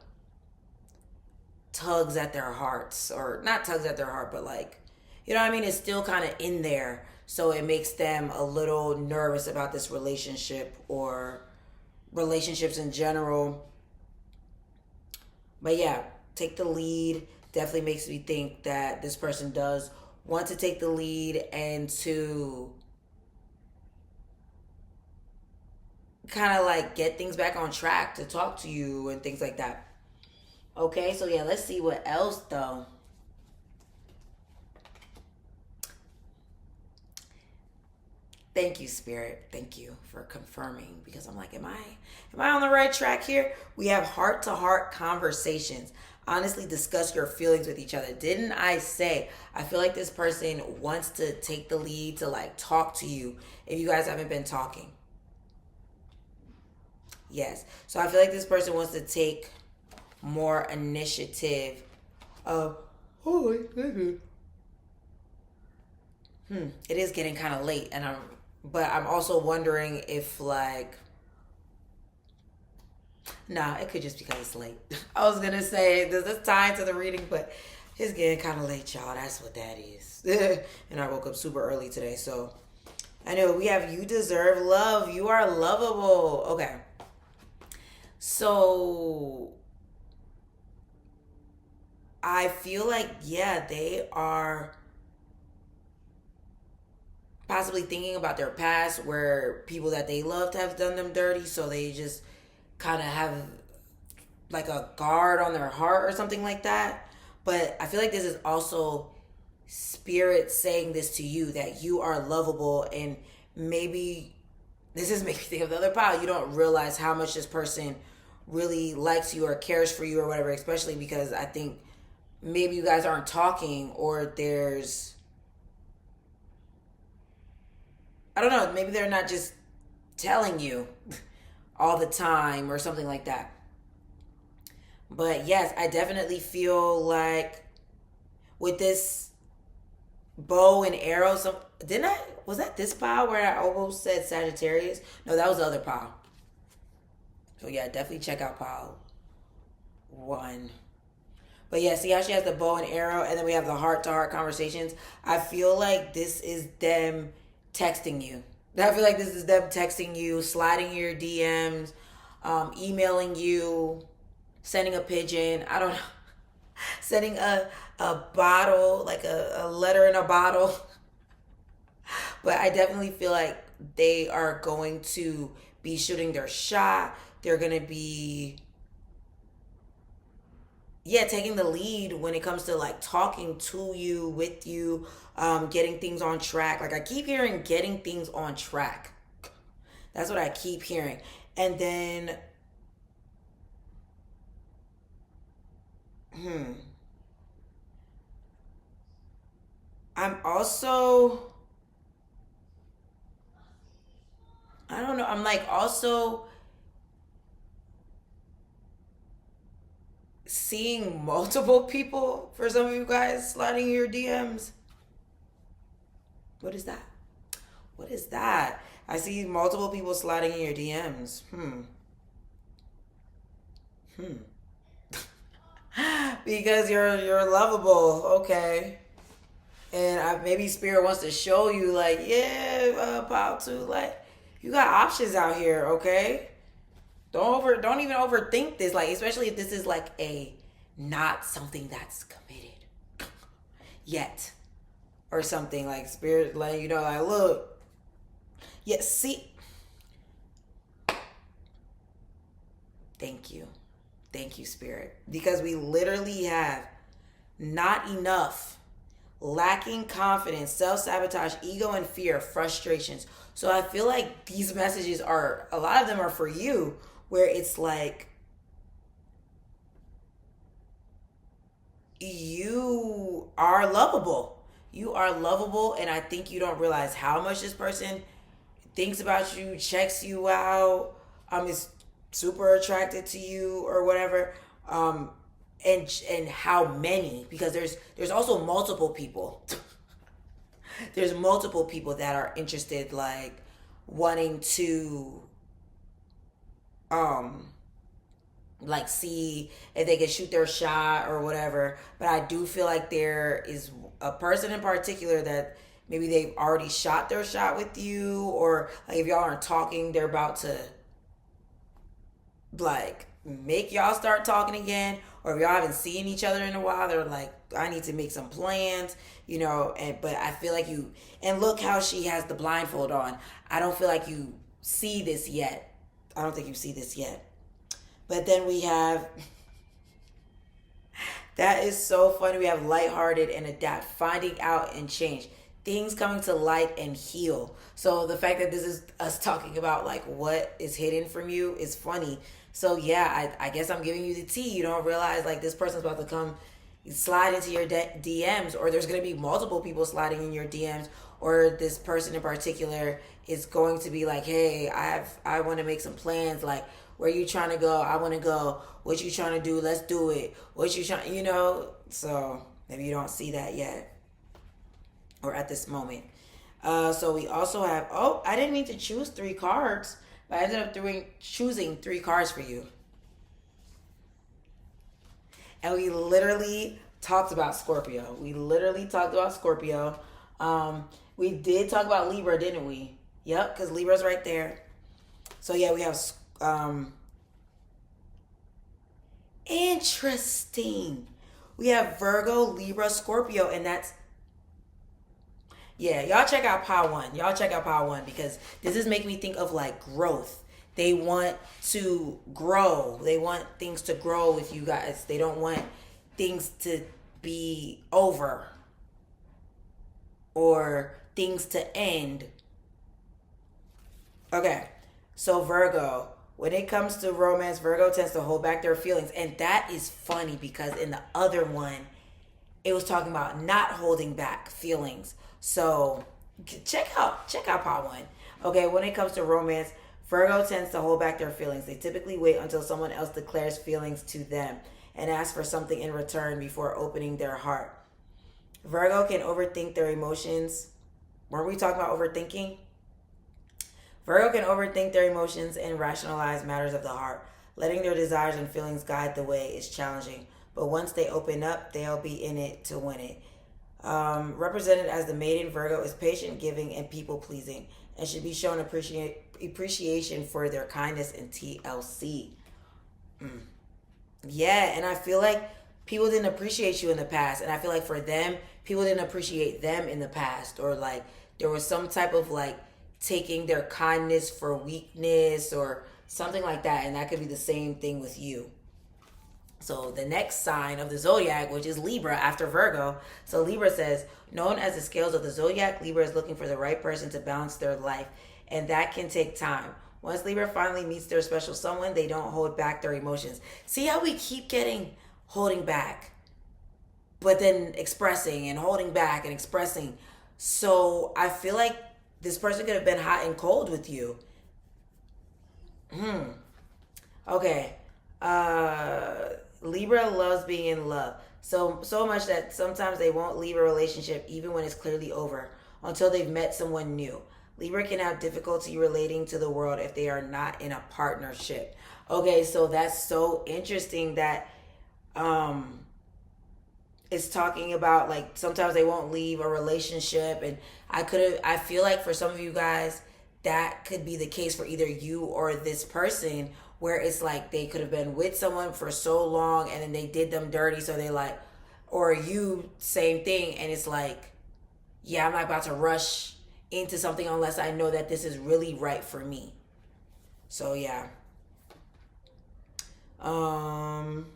tugs at their hearts, or not tugs at their heart, but like, you know what I mean? It's still kind of in there. So it makes them a little nervous about this relationship or relationships in general. But yeah, take the lead definitely makes me think that this person does want to take the lead and to kind of like get things back on track to talk to you and things like that. Okay, so yeah, let's see what else though. Thank you, Spirit. Thank you for confirming because I'm like, am I on the right track here? We have heart to heart conversations. Honestly, discuss your feelings with each other. Didn't I say I feel like this person wants to take the lead to like talk to you if you guys haven't been talking? Yes. So I feel like this person wants to take more initiative of oh my goodness. It is getting kind of late and I'm also wondering if like nah, it could just be because it's late. I was gonna say this tie into the reading, but it's getting kind of late, y'all. That's what that is. And I woke up super early today, so I know we have you deserve love. You are lovable. Okay, so I feel like yeah, they are possibly thinking about their past where people that they loved have done them dirty, so they just kind of have like a guard on their heart or something like that. But I feel like this is also spirit saying this to you that you are lovable, and maybe this is making me think of the other pile. You don't realize how much this person really likes you or cares for you or whatever, especially because I think maybe you guys aren't talking or there's I don't know, maybe they're not just telling you all the time or something like that. But yes, I definitely feel like with this bow and arrow, some didn't I was that this pile where I almost said Sagittarius? No, that was the other pile. So yeah, definitely check out pile one. But yeah, see how she has the bow and arrow, and then we have the heart to heart conversations. I feel like this is them texting you. I feel like this is them texting you, sliding your DMs, emailing you, sending a pigeon. I don't know, sending a bottle, like a letter in a bottle. But I definitely feel like they are going to be shooting their shot. They're going to be yeah, taking the lead when it comes to like talking to you, with you, getting things on track. Like I keep hearing getting things on track. That's what I keep hearing. And then, hmm, I'm also, I don't know, I'm like also seeing multiple people for some of you guys sliding your DMs. What is that? What is that? I see multiple people sliding in your DMs. Because you're lovable, okay. And maybe spirit wants to show you, like, yeah, about to, like, you got options out here, okay. Don't even overthink this, like, especially if this is like a not something that's committed yet, or something, like spirit letting you know, like, look, yeah, see, thank you, spirit, because we literally have not enough, lacking confidence, self-sabotage, ego, and fear, frustrations. So I feel like these messages are, a lot of them are for you, where it's like, you are lovable. You are lovable, and I think you don't realize how much this person thinks about you, checks you out, is super attracted to you or whatever. And how many, because there's also multiple people. There's multiple people that are interested, like, wanting to um like, see if they can shoot their shot or whatever. But I do feel like there is a person in particular that maybe they've already shot their shot with you, or like if y'all aren't talking, they're about to, like, make y'all start talking again. Or if y'all haven't seen each other in a while, they're like, I need to make some plans, and but I feel like you, and look how she has the blindfold on. I don't feel like you see this yet. I don't think you see this yet. But then we have, that is so funny. We have lighthearted and adapt, finding out and change, things coming to light and heal. So the fact that this is us talking about, like, what is hidden from you is funny. So yeah, I guess I'm giving you the tea. You don't realize, like, this person's about to come slide into your DMs, or there's going to be multiple people sliding in your DMs, or this person in particular is going to be like, hey, I want to make some plans, like, where you trying to go? I want to go. What you trying to do? Let's do it. What you trying, So maybe you don't see that yet, or at this moment. So we also have, I didn't mean to choose 3 cards, but I ended up choosing 3 cards for you. And we literally talked about Scorpio. We did talk about Libra, didn't we? Yep, because Libra's right there. So yeah, we have interesting. We have Virgo, Libra, Scorpio, and that's, yeah, y'all check out Pile 1. Because this is making me think of, like, growth. They want to grow. They want things to grow with you guys. They don't want things to be over or things to end. Okay, so Virgo, when it comes to romance, Virgo tends to hold back their feelings. And that is funny because in the other one, it was talking about not holding back feelings. So check out part 1. Okay, when it comes to romance, Virgo tends to hold back their feelings. They typically wait until someone else declares feelings to them and ask for something in return before opening their heart. Virgo can overthink their emotions. Weren't we talking about overthinking? Virgo can overthink their emotions and rationalize matters of the heart. Letting their desires and feelings guide the way is challenging, but once they open up, they'll be in it to win it. Represented as the maiden, Virgo is patient, giving, and people-pleasing, and should be shown appreciation for their kindness and TLC. Yeah, and I feel like people didn't appreciate you in the past, and I feel like for them, people didn't appreciate them in the past, or, like, there was some type of, like, taking their kindness for weakness or something like that, and that could be the same thing with you. So the next sign of the zodiac, which is Libra after Virgo. So Libra says, known as the scales of the zodiac, Libra is looking for the right person to balance their life, and that can take time. Once Libra finally meets their special someone, they don't hold back their emotions. See how we keep getting holding back? but then expressing and holding back and expressing. So I feel like this person could have been hot and cold with you. Okay. Libra loves being in love. So much that sometimes they won't leave a relationship even when it's clearly over until they've met someone new. Libra can have difficulty relating to the world if they are not in a partnership. Okay, so that's so interesting that um it's talking about like sometimes they won't leave a relationship, and I feel like for some of you guys that could be the case for either you or this person, where it's like they could have been with someone for so long and then they did them dirty, so they like, or you same thing, and it's like, yeah, I'm not about to rush into something unless I know that this is really right for me. So yeah. um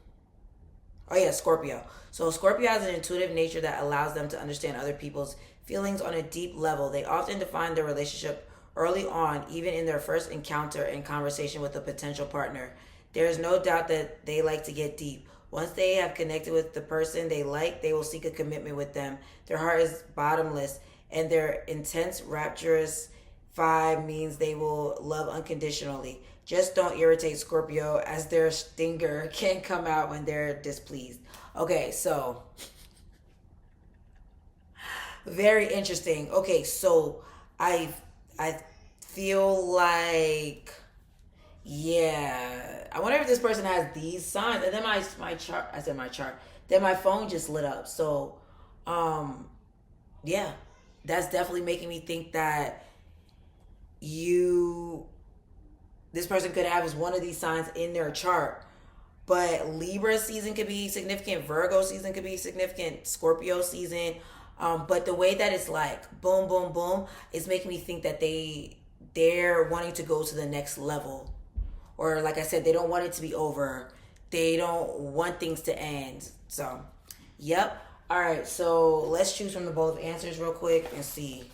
Oh yeah, Scorpio. So Scorpio has an intuitive nature that allows them to understand other people's feelings on a deep level. They often define their relationship early on, even in their first encounter and conversation with a potential partner. There is no doubt that they like to get deep. Once they have connected with the person they like, they will seek a commitment with them. Their heart is bottomless, and their intense, rapturous vibe means they will love unconditionally. Just don't irritate Scorpio, as their stinger can come out when they're displeased. Okay, so very interesting. Okay, so I feel like, yeah. I wonder if this person has these signs. And then my chart, I said my chart. Then my phone just lit up. So, um, yeah, that's definitely making me think that you this person could have is one of these signs in their chart. But Libra season could be significant, Virgo season could be significant, Scorpio season. But the way that it's like boom, boom, boom, is making me think that they're wanting to go to the next level. Or like I said, they don't want it to be over. They don't want things to end. So, yep. All right, so let's choose from the both answers real quick and see.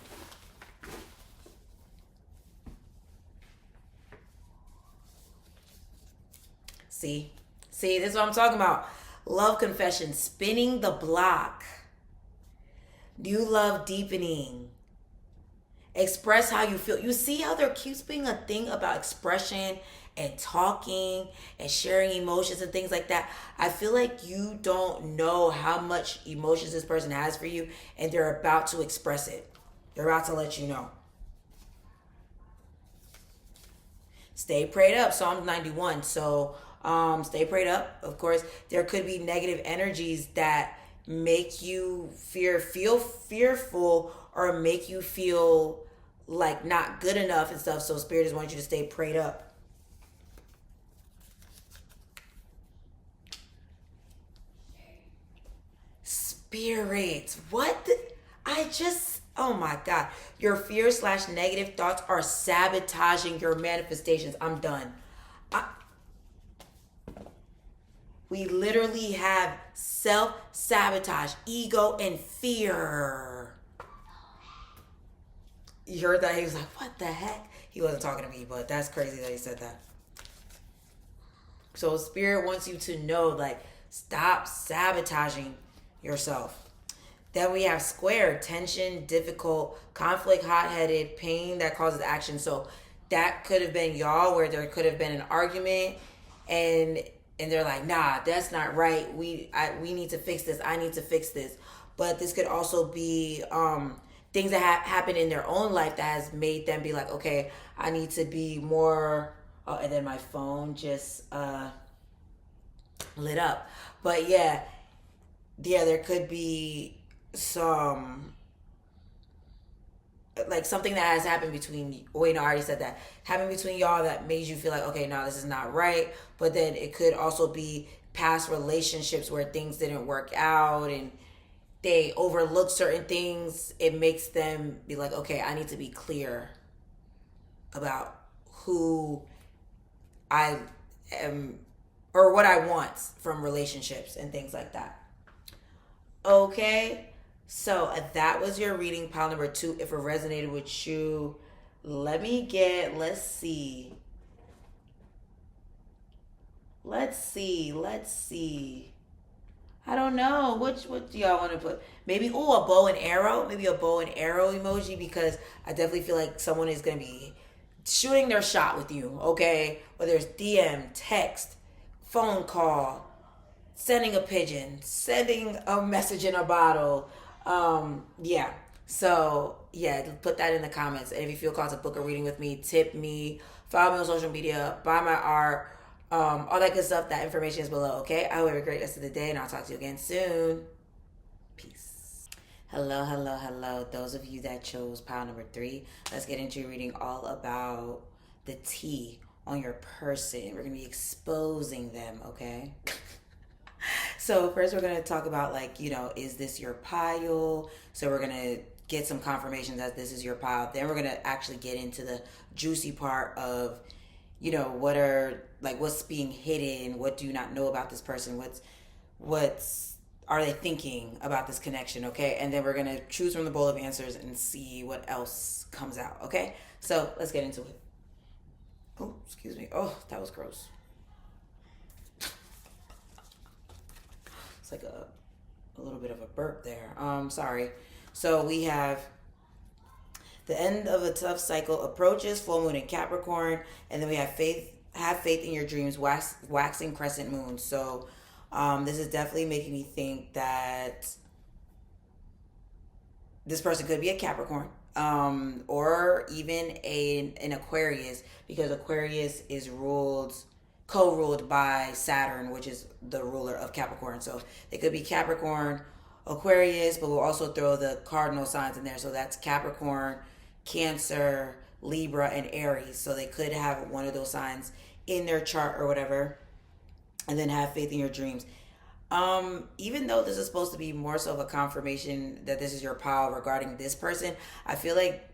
See? See, this is what I'm talking about. Love confession, spinning the block. New love deepening. Express how you feel. You see how there keeps being a thing about expression and talking and sharing emotions and things like that. I feel like you don't know how much emotions this person has for you, and they're about to express it. They're about to let you know. Stay prayed up, Psalm 91. So stay prayed up. Of course, there could be negative energies that make you feel fearful, or make you feel like not good enough and stuff. So spirit just wants you to stay prayed up. Spirit, what I just, oh my god, your fear slash negative thoughts are sabotaging your manifestations. I'm done. I, we literally have self sabotage, ego, and fear. You heard that? He was like, what the heck? He wasn't talking to me, but that's crazy that he said that. So spirit wants you to know, like, stop sabotaging yourself. Then we have square, tension, difficult, conflict, hot-headed, pain that causes action. So that could have been y'all, where there could have been an argument, and they're like, nah, that's not right. We need to fix this. I need to fix this. But this could also be things that happen in their own life that has made them be like, okay, I need to be more. Oh, and then my phone just lit up. But yeah, there could be some, like, something that has happened between, wait, no, I already said that, happened between y'all that made you feel like, okay, no, this is not right. But then it could also be past relationships where things didn't work out and they overlook certain things. It makes them be like, okay, I need to be clear about who I am, or what I want from relationships and things like that. Okay, so that was your reading, pile number 2. If it resonated with you, let's see. Let's see. I don't know. What do y'all want to put? Maybe a bow and arrow. Maybe a bow and arrow emoji because I definitely feel like someone is gonna be shooting their shot with you. Okay, whether it's DM, text, phone call, sending a pigeon, sending a message in a bottle. Yeah. So yeah, put that in the comments. And if you feel called to book a reading with me, tip me, follow me on social media, buy my art, all that good stuff. That information is below. Okay. I hope you have a great rest of the day, and I'll talk to you again soon. Peace. Hello, hello, hello. Those of you that chose pile number 3, let's get into reading all about the tea on your person. We're gonna be exposing them. Okay. So first we're gonna talk about like, is this your pile? So we're gonna get some confirmation that this is your pile. Then we're gonna actually get into the juicy part of, what's being hidden, what do you not know about this person, what's are they thinking about this connection, okay? And then we're gonna choose from the bowl of answers and see what else comes out, okay? So let's get into it. Oh, excuse me. Oh, that was gross. It's like a little bit of a burp there. Sorry. So we have the end of a tough cycle approaches, full moon in Capricorn, and then we have have faith in your dreams, waxing crescent moon. So this is definitely making me think that this person could be a Capricorn, or even an Aquarius, because Aquarius is co-ruled by Saturn, which is the ruler of Capricorn. So it could be Capricorn, Aquarius, but we'll also throw the cardinal signs in there. So that's Capricorn, Cancer, Libra, and Aries. So they could have one of those signs in their chart or whatever, and then have faith in your dreams. Even though this is supposed to be more so of a confirmation that this is your pile regarding this person, I feel like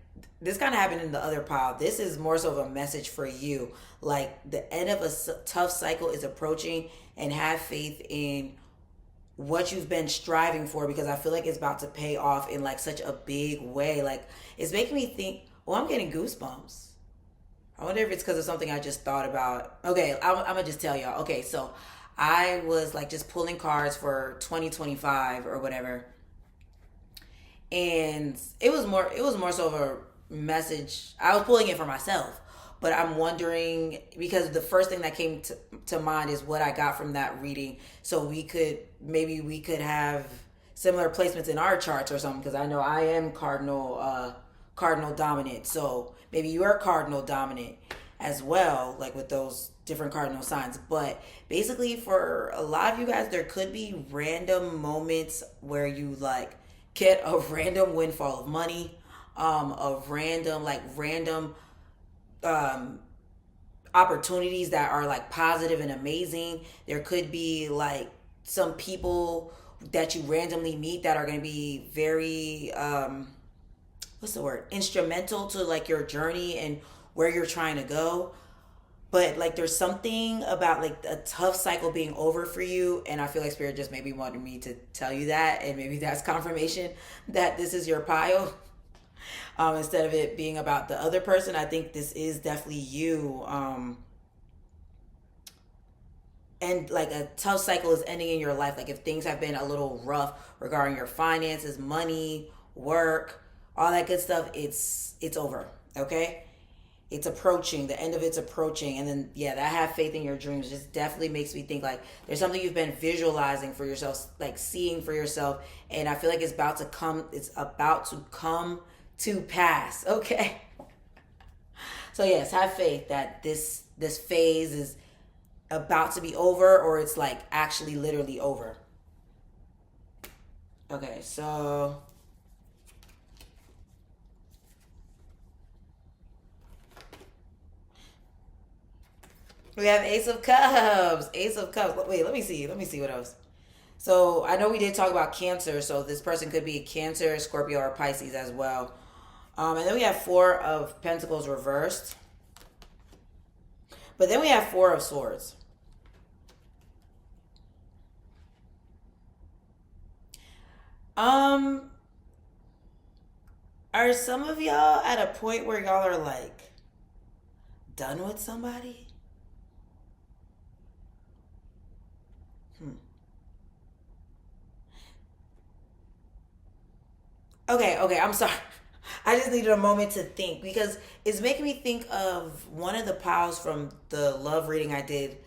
this kind of happened in the other pile. This is more so of a message for you. Like the end of a tough cycle is approaching, and have faith in what you've been striving for, because I feel like it's about to pay off in like such a big way. Like it's making me think, oh, I'm getting goosebumps. I wonder if it's because of something I just thought about. Okay, I'm gonna just tell y'all. Okay, so I was like just pulling cards for 2025 or whatever, and it was more so of a message. I was pulling it for myself, but I'm wondering, because the first thing that came to mind is what I got from that reading. So we could have similar placements in our charts or something, because I know I am cardinal dominant. So maybe you're cardinal dominant as well, like with those different cardinal signs. But basically, for a lot of you guys, there could be random moments where you like get a random windfall of money, of random opportunities that are like positive and amazing. There could be like some people that you randomly meet that are going to be very what's the word, instrumental to like your journey and where you're trying to go. But like there's something about like a tough cycle being over for you, and I feel like Spirit just maybe wanted me to tell you that, and maybe that's confirmation that this is your pile. Instead of it being about the other person, I think this is definitely you. And like a tough cycle is ending in your life. Like if things have been a little rough regarding your finances, money, work, all that good stuff, it's over. Okay, it's approaching. The end of it's approaching, and then that have faith in your dreams just definitely makes me think like there's something you've been visualizing for yourself, like seeing for yourself, and I feel like it's about to come. It's about to come to pass. Okay. So yes, have faith that this phase is about to be over, or it's like actually literally over. Okay, so we have Ace of Cups. Ace of Cups. Wait, let me see. Let me see what else. So I know we did talk about Cancer, so this person could be Cancer, Scorpio, or Pisces as well. And then we have Four of Pentacles reversed. But then we have Four of Swords. Are some of y'all at a point where y'all are like done with somebody? Okay, I'm sorry. I just needed a moment to think because it's making me think of one of the piles from the love reading I did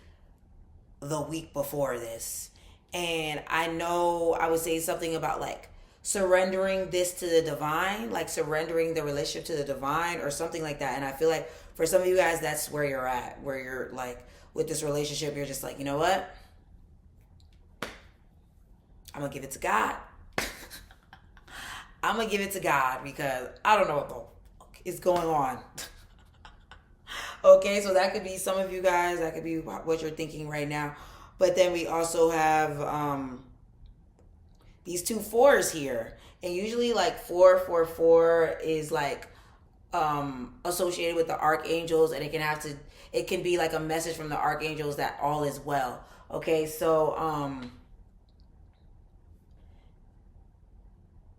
the week before this. And I know I would say something about like surrendering this to the divine, like surrendering the relationship to the divine or something like that. And I feel like for some of you guys, that's where you're at, where you're like with this relationship, you're just like, you know what? I'm going to give it to God. I'm going to give it to God because I don't know what the fuck is going on. Okay, so that could be some of you guys, that could be what you're thinking right now. But then we also have these two fours here. And usually like 444 is like associated with the archangels, and it can be like a message from the archangels that all is well. Okay, so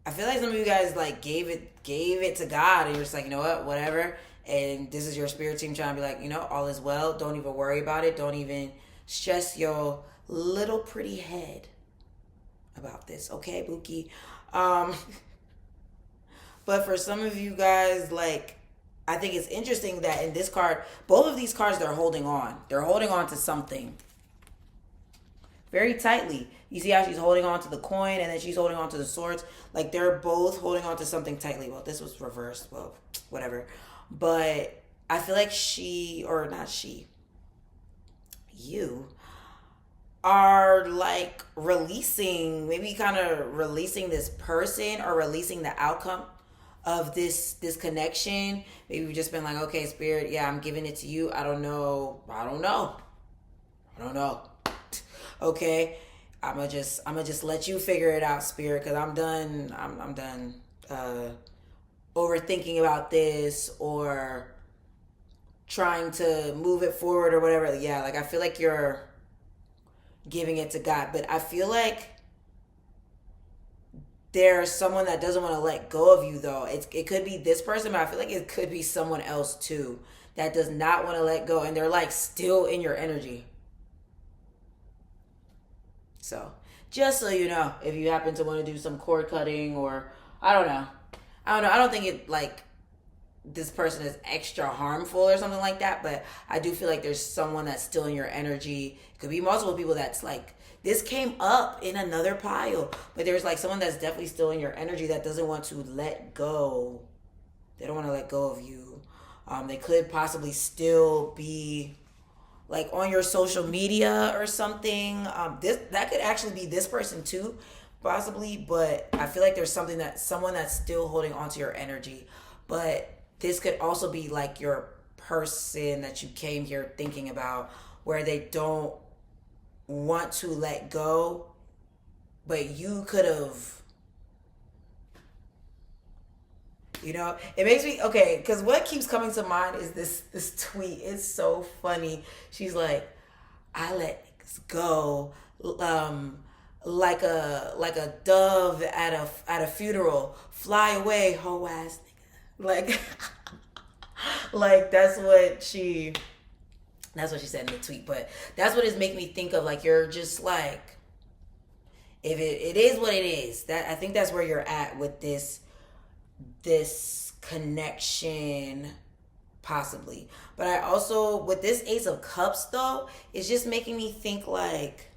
I feel like some of you guys like gave it to God, and you're just like, you know what, whatever. And this is your spirit team trying to be like, you know, all is well. Don't even worry about it. Don't even stress your little pretty head about this, okay, Buki? Um, but for some of you guys, like, I think it's interesting that in this card, both of these cards, they're holding on. They're holding on to something very tightly. You see how she's holding on to the coin and then she's holding on to the swords? Like they're both holding on to something tightly. Well, this was reversed. Well, whatever. But I feel like she, or not she, you are like releasing, maybe kind of releasing this person or releasing the outcome of this connection. Maybe you've just been like, okay, spirit, yeah, I'm giving it to you. I don't know. I don't know. Okay, I'm gonna just let you figure it out, spirit, because I'm done. I'm done overthinking about this or trying to move it forward or whatever. Yeah, like I feel like you're giving it to God, but I feel like there's someone that doesn't want to let go of you though. It could be this person, but I feel like it could be someone else too that does not want to let go, and they're like still in your energy. So, just so you know, if you happen to want to do some cord cutting or I don't know. I don't know. I don't think it like this person is extra harmful or something like that, but I do feel like there's someone that's still in your energy. It could be multiple people that's like this came up in another pile, but there's like someone that's definitely still in your energy that doesn't want to let go. They don't want to let go of you. They could possibly still be like on your social media or something. This that could actually be this person too, possibly. But I feel like there's something that someone that's still holding onto your energy. But this could also be like your person that you came here thinking about, where they don't want to let go, but you could have. You know, it makes me okay because what keeps coming to mind is this tweet. It's so funny. She's like, "I let niggas go, um, like a dove at a funeral. Fly away, hoe ass nigga." Like, like that's what she said in the tweet. But that's what it's making me think of. Like you're just like, if it is what it is. That I think that's where you're at with this connection possibly. But I also with this ace of cups though, it's just making me think like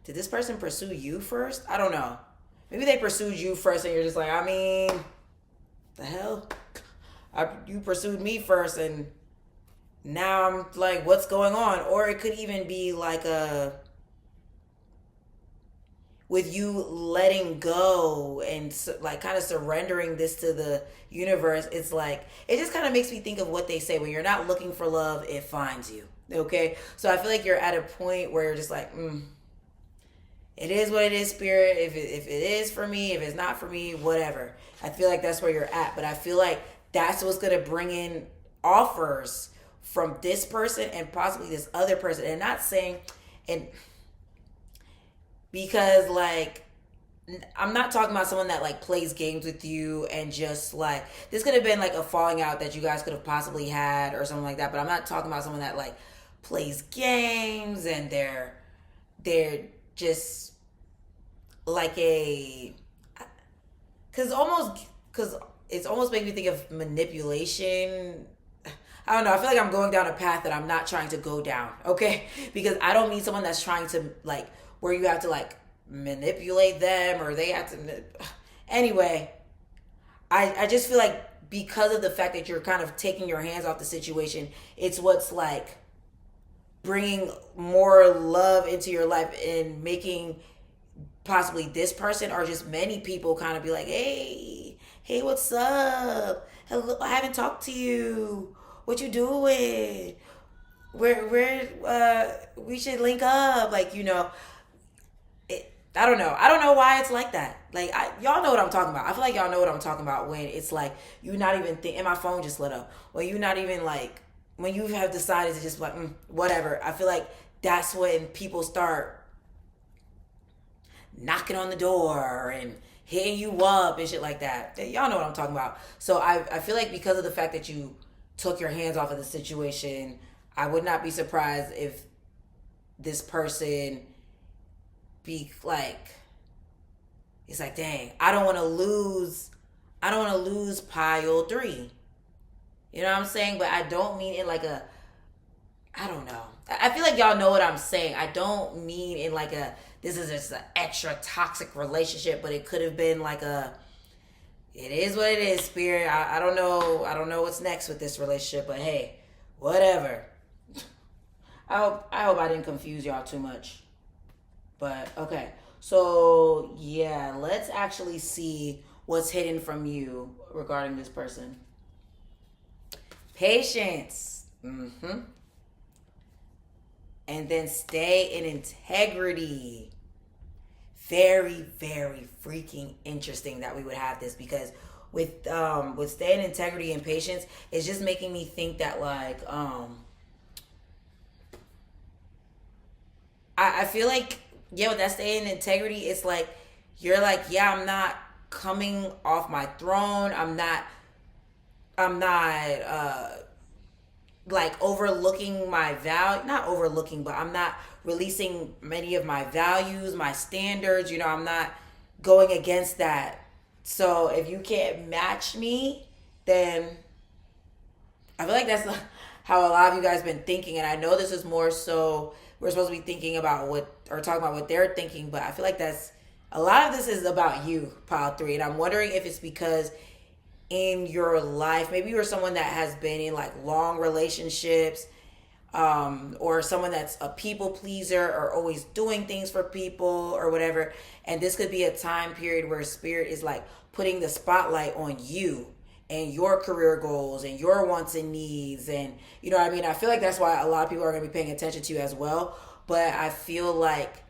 did this person pursue you first? I don't know. Maybe they pursued you first and you're just like, I mean, the hell? You pursued me first and now I'm like, what's going on? Or it could even be like a with you letting go and like kind of surrendering this to the universe. It's like it just kind of makes me think of what they say, when you're not looking for love, it finds you. Okay, so I feel like you're at a point where you're just like, it is what it is, spirit. If it is for me, if it's not for me, whatever. I feel like that's where you're at, but I feel like that's what's gonna bring in offers from this person and possibly this other person. And not saying, and because like I'm not talking about someone that like plays games with you and just like this could have been like a falling out that you guys could have possibly had or something like that. But I'm not talking about someone that like plays games, and they're just like a, because it's almost making me think of manipulation. I don't know. I feel like I'm going down a path that I'm not trying to go down. Okay, because I don't mean someone that's trying to like where you have to like manipulate them or they have to. Anyway, I just feel like because of the fact that you're kind of taking your hands off the situation, it's what's like bringing more love into your life and making possibly this person or just many people kind of be like, hey, what's up? Hello, I haven't talked to you. What you doing? We should link up. Like, I don't know. I don't know why it's like that. Like, y'all know what I'm talking about. I feel like y'all know what I'm talking about when it's like you not even think. And my phone just lit up. When you not even like when you have decided to just like whatever. I feel like that's when people start knocking on the door and hitting you up and shit like that. Y'all know what I'm talking about. So I feel like because of the fact that you took your hands off of the situation, I would not be surprised if this person be like, it's like, dang, I don't want to lose pile 3. You know what I'm saying? But I don't mean in like a, I don't know. I feel like y'all know what I'm saying. I don't mean in like a, this is just an extra toxic relationship, but it could have been like a, it is what it is, Spirit. I don't know. I don't know what's next with this relationship, but hey, whatever. I hope I didn't confuse y'all too much. But okay. So yeah, let's actually see what's hidden from you regarding this person. Patience. And then stay in integrity. Very, very freaking interesting that we would have this, because with staying in integrity and patience, it's just making me think that like I feel like, yeah, with that staying in integrity, it's like you're like, yeah, I'm not coming off my throne. I'm not like overlooking my value, not overlooking, but I'm not releasing many of my values, my standards. I'm not going against that. So if you can't match me, then I feel like that's how a lot of you guys been thinking. And I know this is more so we're supposed to be thinking about talking about what they're thinking, but I feel like a lot of this is about you, pile 3. And I'm wondering if it's because in your life, maybe you're someone that has been in like long relationships, or someone that's a people pleaser or always doing things for people or whatever. And this could be a time period where Spirit is like putting the spotlight on you and your career goals and your wants and needs. And you know what I mean? I feel like that's why a lot of people are going to be paying attention to you as well. But I feel like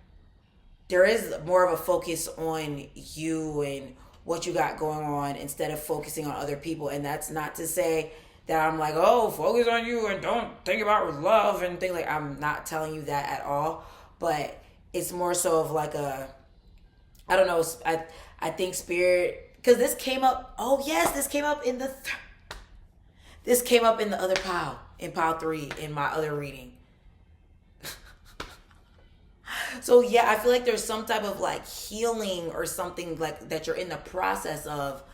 there is more of a focus on you and what you got going on instead of focusing on other people. And that's not to say that I'm like, oh, focus on you and don't think about love and things like. I'm not telling you that at all. But it's more so of like a, I don't know. I think Spirit, because this came up. Oh yes, this came up in the other pile, in pile 3 in my other reading. So yeah, I feel like there's some type of like healing or something like that you're in the process of.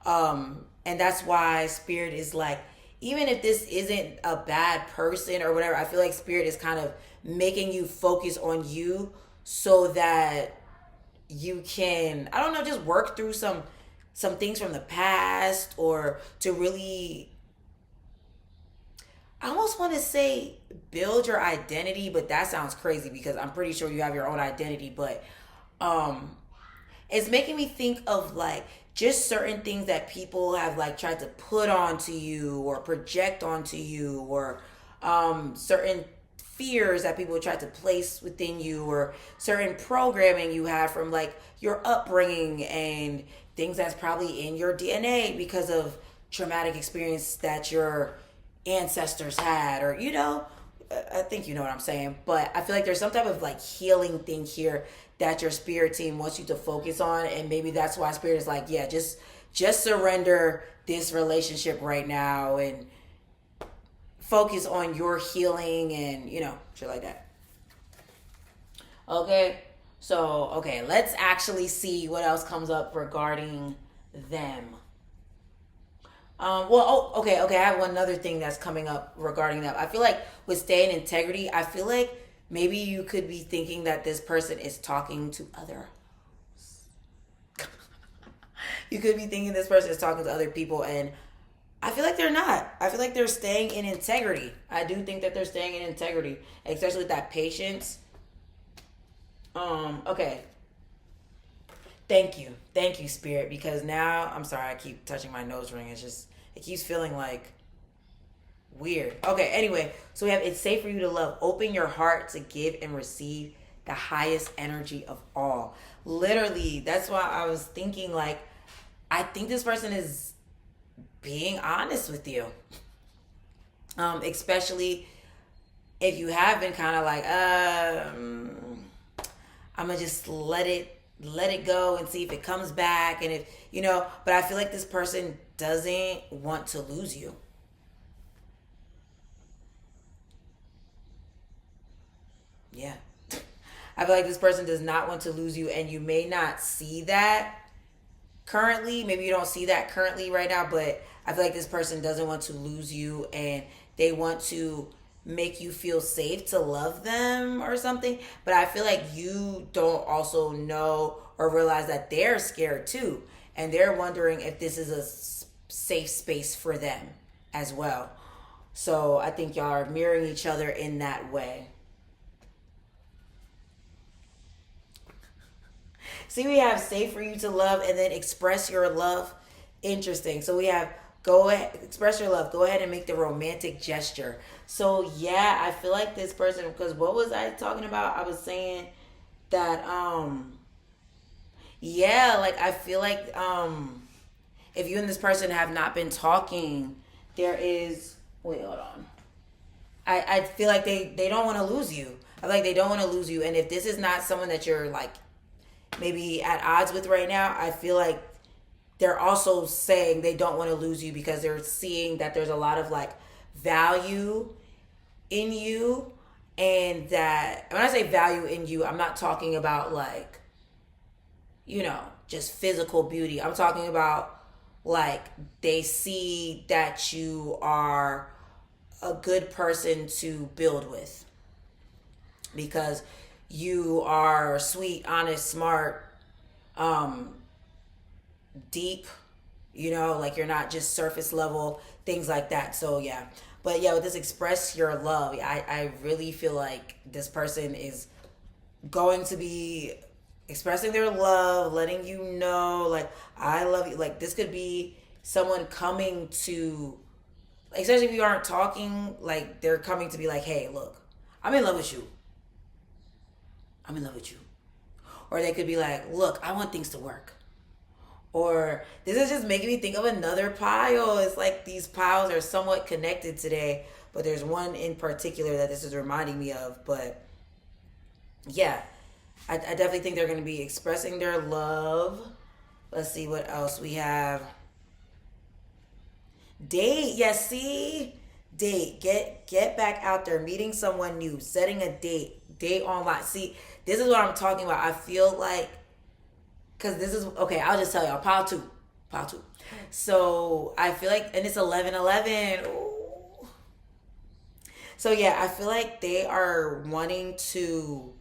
And that's why Spirit is like, even if this isn't a bad person or whatever, I feel like Spirit is kind of making you focus on you so that you can, I don't know, just work through some things from the past, or to really, I almost want to say build your identity, but that sounds crazy because I'm pretty sure you have your own identity. But it's making me think of like just certain things that people have like tried to put onto you or project onto you, or certain fears that people try to place within you, or certain programming you have from like your upbringing and things that's probably in your DNA because of traumatic experience that your ancestors had, or I think you know what I'm saying. But I feel like there's some type of like healing thing here that your Spirit team wants you to focus on, and maybe that's why Spirit is like, yeah, just surrender this relationship right now and focus on your healing and, shit like that. Okay. So, okay, let's actually see what else comes up regarding them. Okay. I have one other thing that's coming up regarding that. I feel like with staying integrity, I feel like maybe you could be thinking that this person is talking to other. You could be thinking this person is talking to other people, and I feel like they're not. I feel like they're staying in integrity. I do think that they're staying in integrity, especially with that patience. Okay. Thank you, Spirit, because now I'm sorry I keep touching my nose ring. It keeps feeling like weird. Okay, anyway, so we have it's safe for you to love. Open your heart to give and receive the highest energy of all. Literally, that's why I was thinking like I think this person is being honest with you. Especially if you have been kind of like, I'm gonna just let it go and see if it comes back, and if but I feel like this person doesn't want to lose you. Yeah. I feel like this person does not want to lose you, and you may not see that currently. Maybe you don't see that currently right now, but I feel like this person doesn't want to lose you, and they want to make you feel safe to love them or something. But I feel like you don't also know or realize that they're scared too, and they're wondering if this is a safe space for them as well. So I think y'all are mirroring each other in that way. See, we have safe for you to love and then express your love. Interesting. So we have go ahead, express your love. Go ahead and make the romantic gesture. So yeah, I feel like this person, because what was I talking about? I was saying that yeah, like I feel like if you and this person have not been talking, there is wait, hold on. I feel like they don't want to lose you. I feel like they don't want to lose you. And if this is not someone that you're like maybe at odds with right now, I feel like they're also saying they don't want to lose you because they're seeing that there's a lot of like value in you. And that when I say value in you, I'm not talking about like, just physical beauty. I'm talking about like they see that you are a good person to build with because you are sweet, honest, smart, deep, like you're not just surface level, things like that. So yeah. But yeah, with this express your love, I really feel like this person is going to be expressing their love, letting you know, like, I love you. Like, this could be someone coming to, especially if you aren't talking, like, they're coming to be like, hey, look, I'm in love with you. I'm in love with you. Or they could be like, look, I want things to work. Or this is just making me think of another pile. It's like these piles are somewhat connected today, but there's one in particular that this is reminding me of. But yeah, I definitely think they're going to be expressing their love. Let's see what else we have. Date. Yes, see? Date. Get back out there. Meeting someone new. Setting a date. Date online. See, this is what I'm talking about. I feel like, because this is, okay, I'll just tell y'all. Pile two. So I feel like, and it's 11/11. Ooh. So yeah, I feel like they are wanting to,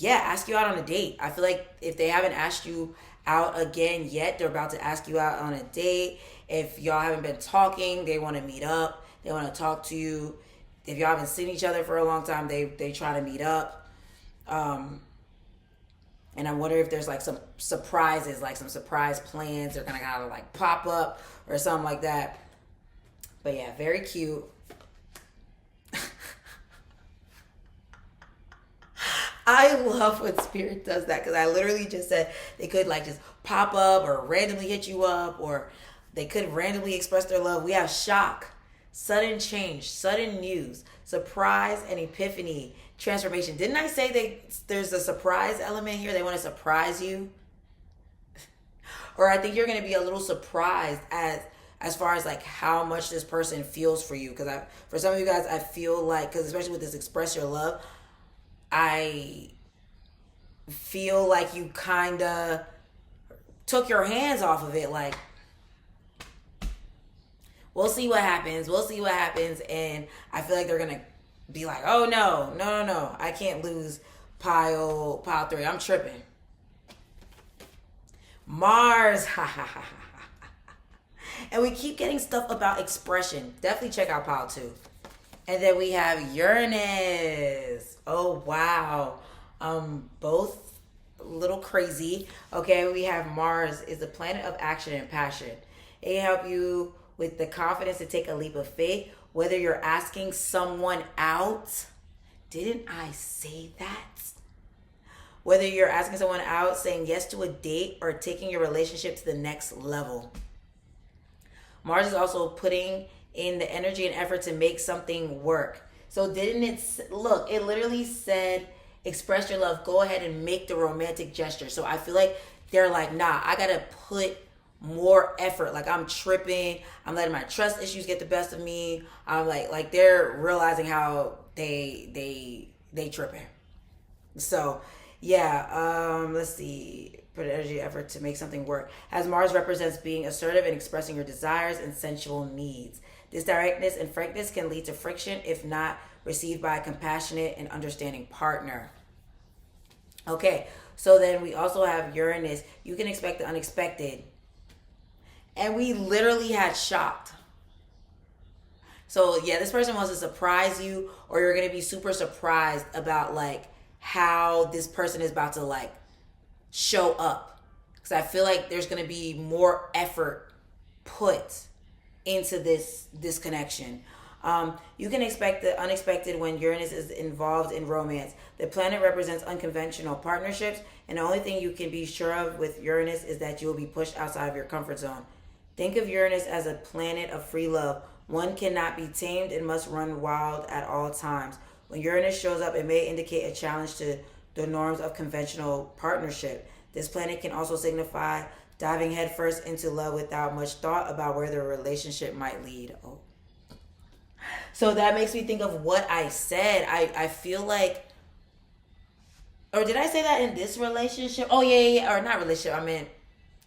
ask you out on a date. I feel like if they haven't asked you out again yet, they're about to ask you out on a date. If y'all haven't been talking, they want to meet up. They want to talk to you. If y'all haven't seen each other for a long time, they try to meet up. And I wonder if there's like some surprises, like some surprise plans they're gonna kind of like pop up or something like that. But yeah, very cute. I love when Spirit does that because I literally just said they could like just pop up or randomly hit you up, or they could randomly express their love. We have shock, sudden change, sudden news, surprise, and epiphany, transformation. Didn't I say there's a surprise element here? They want to surprise you. Or I think you're going to be a little surprised as far as like how much this person feels for you. Because for some of you guys, I feel like, because especially with this express your love, I feel like you kind of took your hands off of it. Like, we'll see what happens. We'll see what happens. And I feel like they're going to be like, oh, no. I can't lose pile 3. I'm tripping. Mars. And we keep getting stuff about expression. Definitely check out pile 2. And then we have Uranus. Oh, wow. Both a little crazy. Okay, we have Mars is the planet of action and passion. It can help you with the confidence to take a leap of faith, whether you're asking someone out. Didn't I say that? Whether you're asking someone out, saying yes to a date, or taking your relationship to the next level. Mars is also putting in the energy and effort to make something work. So didn't it look, it literally said, express your love, go ahead and make the romantic gesture. So I feel like they're like, nah, I gotta put more effort. Like, I'm tripping, I'm letting my trust issues get the best of me. I'm like they're realizing how they tripping. So yeah, let's see. Put energy effort to make something work. As Mars represents being assertive and expressing your desires and sensual needs. This directness and frankness can lead to friction if not received by a compassionate and understanding partner. Okay, so then we also have Uranus. You can expect the unexpected. And we literally had shocked. So yeah, this person wants to surprise you, or you're going to be super surprised about like how this person is about to like show up. Because I feel like there's going to be more effort put into this connection. You can expect the unexpected when Uranus is involved in romance. The planet represents unconventional partnerships, and the only thing you can be sure of with Uranus is that you will be pushed outside of your comfort zone. Think of Uranus as a planet of free love. One cannot be tamed and must run wild at all times. When Uranus shows up, it may indicate a challenge to the norms of conventional partnership. This planet can also signify diving headfirst into love without much thought about where the relationship might lead. Oh. So that makes me think of what I said. I feel like, or did I say that in this relationship? Oh, yeah. Or not relationship, I meant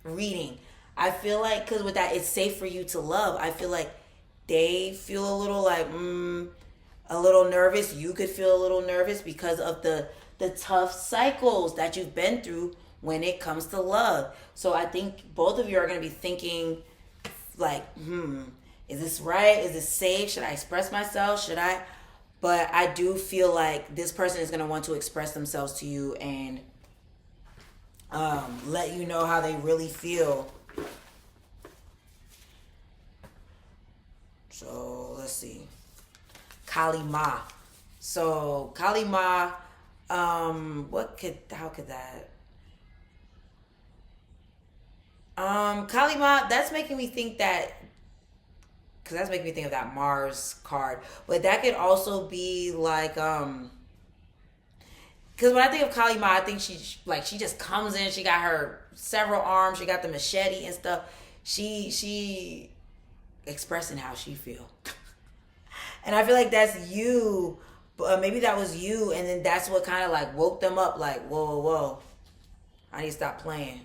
reading. I feel like, because with that, it's safe for you to love. I feel like they feel a little like, a little nervous. You could feel a little nervous because of the tough cycles that you've been through when it comes to love. So I think both of you are going to be thinking like, is this right? Is this safe? Should I express myself? Should I? But I do feel like this person is going to want to express themselves to you and let you know how they really feel. So let's see. Kali Ma. So Kali Ma, how could that? Kali Ma, that's making me think that, because that's making me think of that Mars card. But that could also be like, because when I think of Kali Ma, I think she just comes in, she got her several arms, she got the machete and stuff. She expressing how she feel. And I feel like that's you. Maybe that was you, and then that's what kind of like woke them up. Like, whoa. I need to stop playing.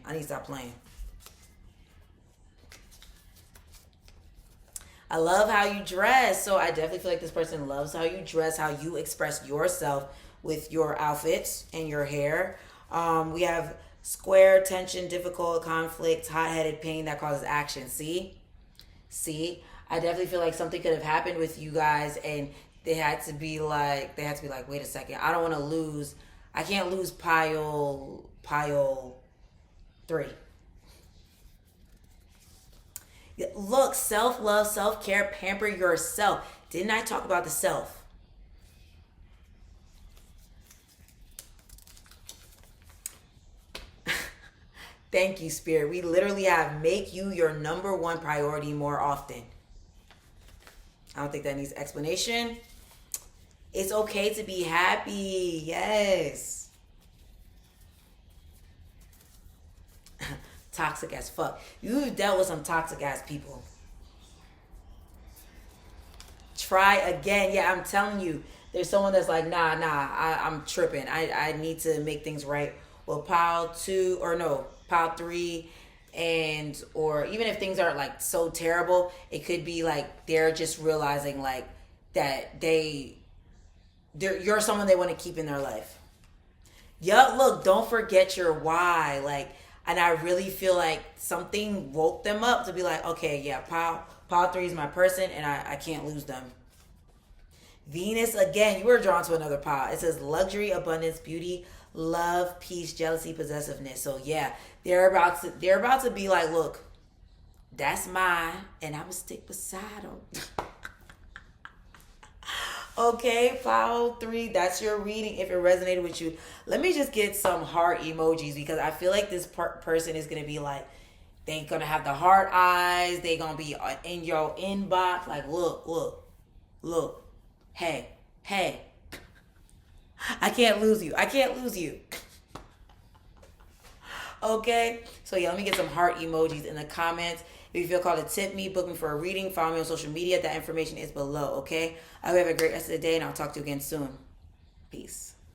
I love how you dress. So I definitely feel like this person loves how you dress, how you express yourself with your outfits and your hair. We have square, tension, difficult, conflict, hot-headed, pain that causes action. See? I definitely feel like something could have happened with you guys, and they had to be like, wait a second, I don't want to lose. I can't lose pile 3. Look, self-love, self-care, pamper yourself. Didn't I talk about the self? Thank you, Spirit. We literally have make you your number one priority more often. I don't think that needs explanation. It's okay to be happy. Yes. Toxic as fuck. You've dealt with some toxic ass people. Try again. Yeah, I'm telling you. There's someone that's like, I'm tripping. I need to make things right. Well, pile 2, or no, pile 3, and or even if things aren't like so terrible, it could be like they're just realizing like that you're someone they want to keep in their life. Yup, look, don't forget your why. Like, and I really feel like something woke them up to be like, okay, yeah, pile 3 is my person, and I can't lose them. Venus, again, you were drawn to another pile. It says luxury, abundance, beauty, love, peace, jealousy, possessiveness. So yeah, they're about to be like, look, that's mine, and I'ma stick beside them. Okay, pile 3, that's your reading. If it resonated with you, let me just get some heart emojis, because I feel like this person is gonna be like, they gonna have the heart eyes. They gonna be in your inbox, like, look. Hey, I can't lose you. Okay, so yeah, let me get some heart emojis in the comments. If you feel called to tip me, book me for a reading, follow me on social media. That information is below, okay? I hope you have a great rest of the day, and I'll talk to you again soon. Peace.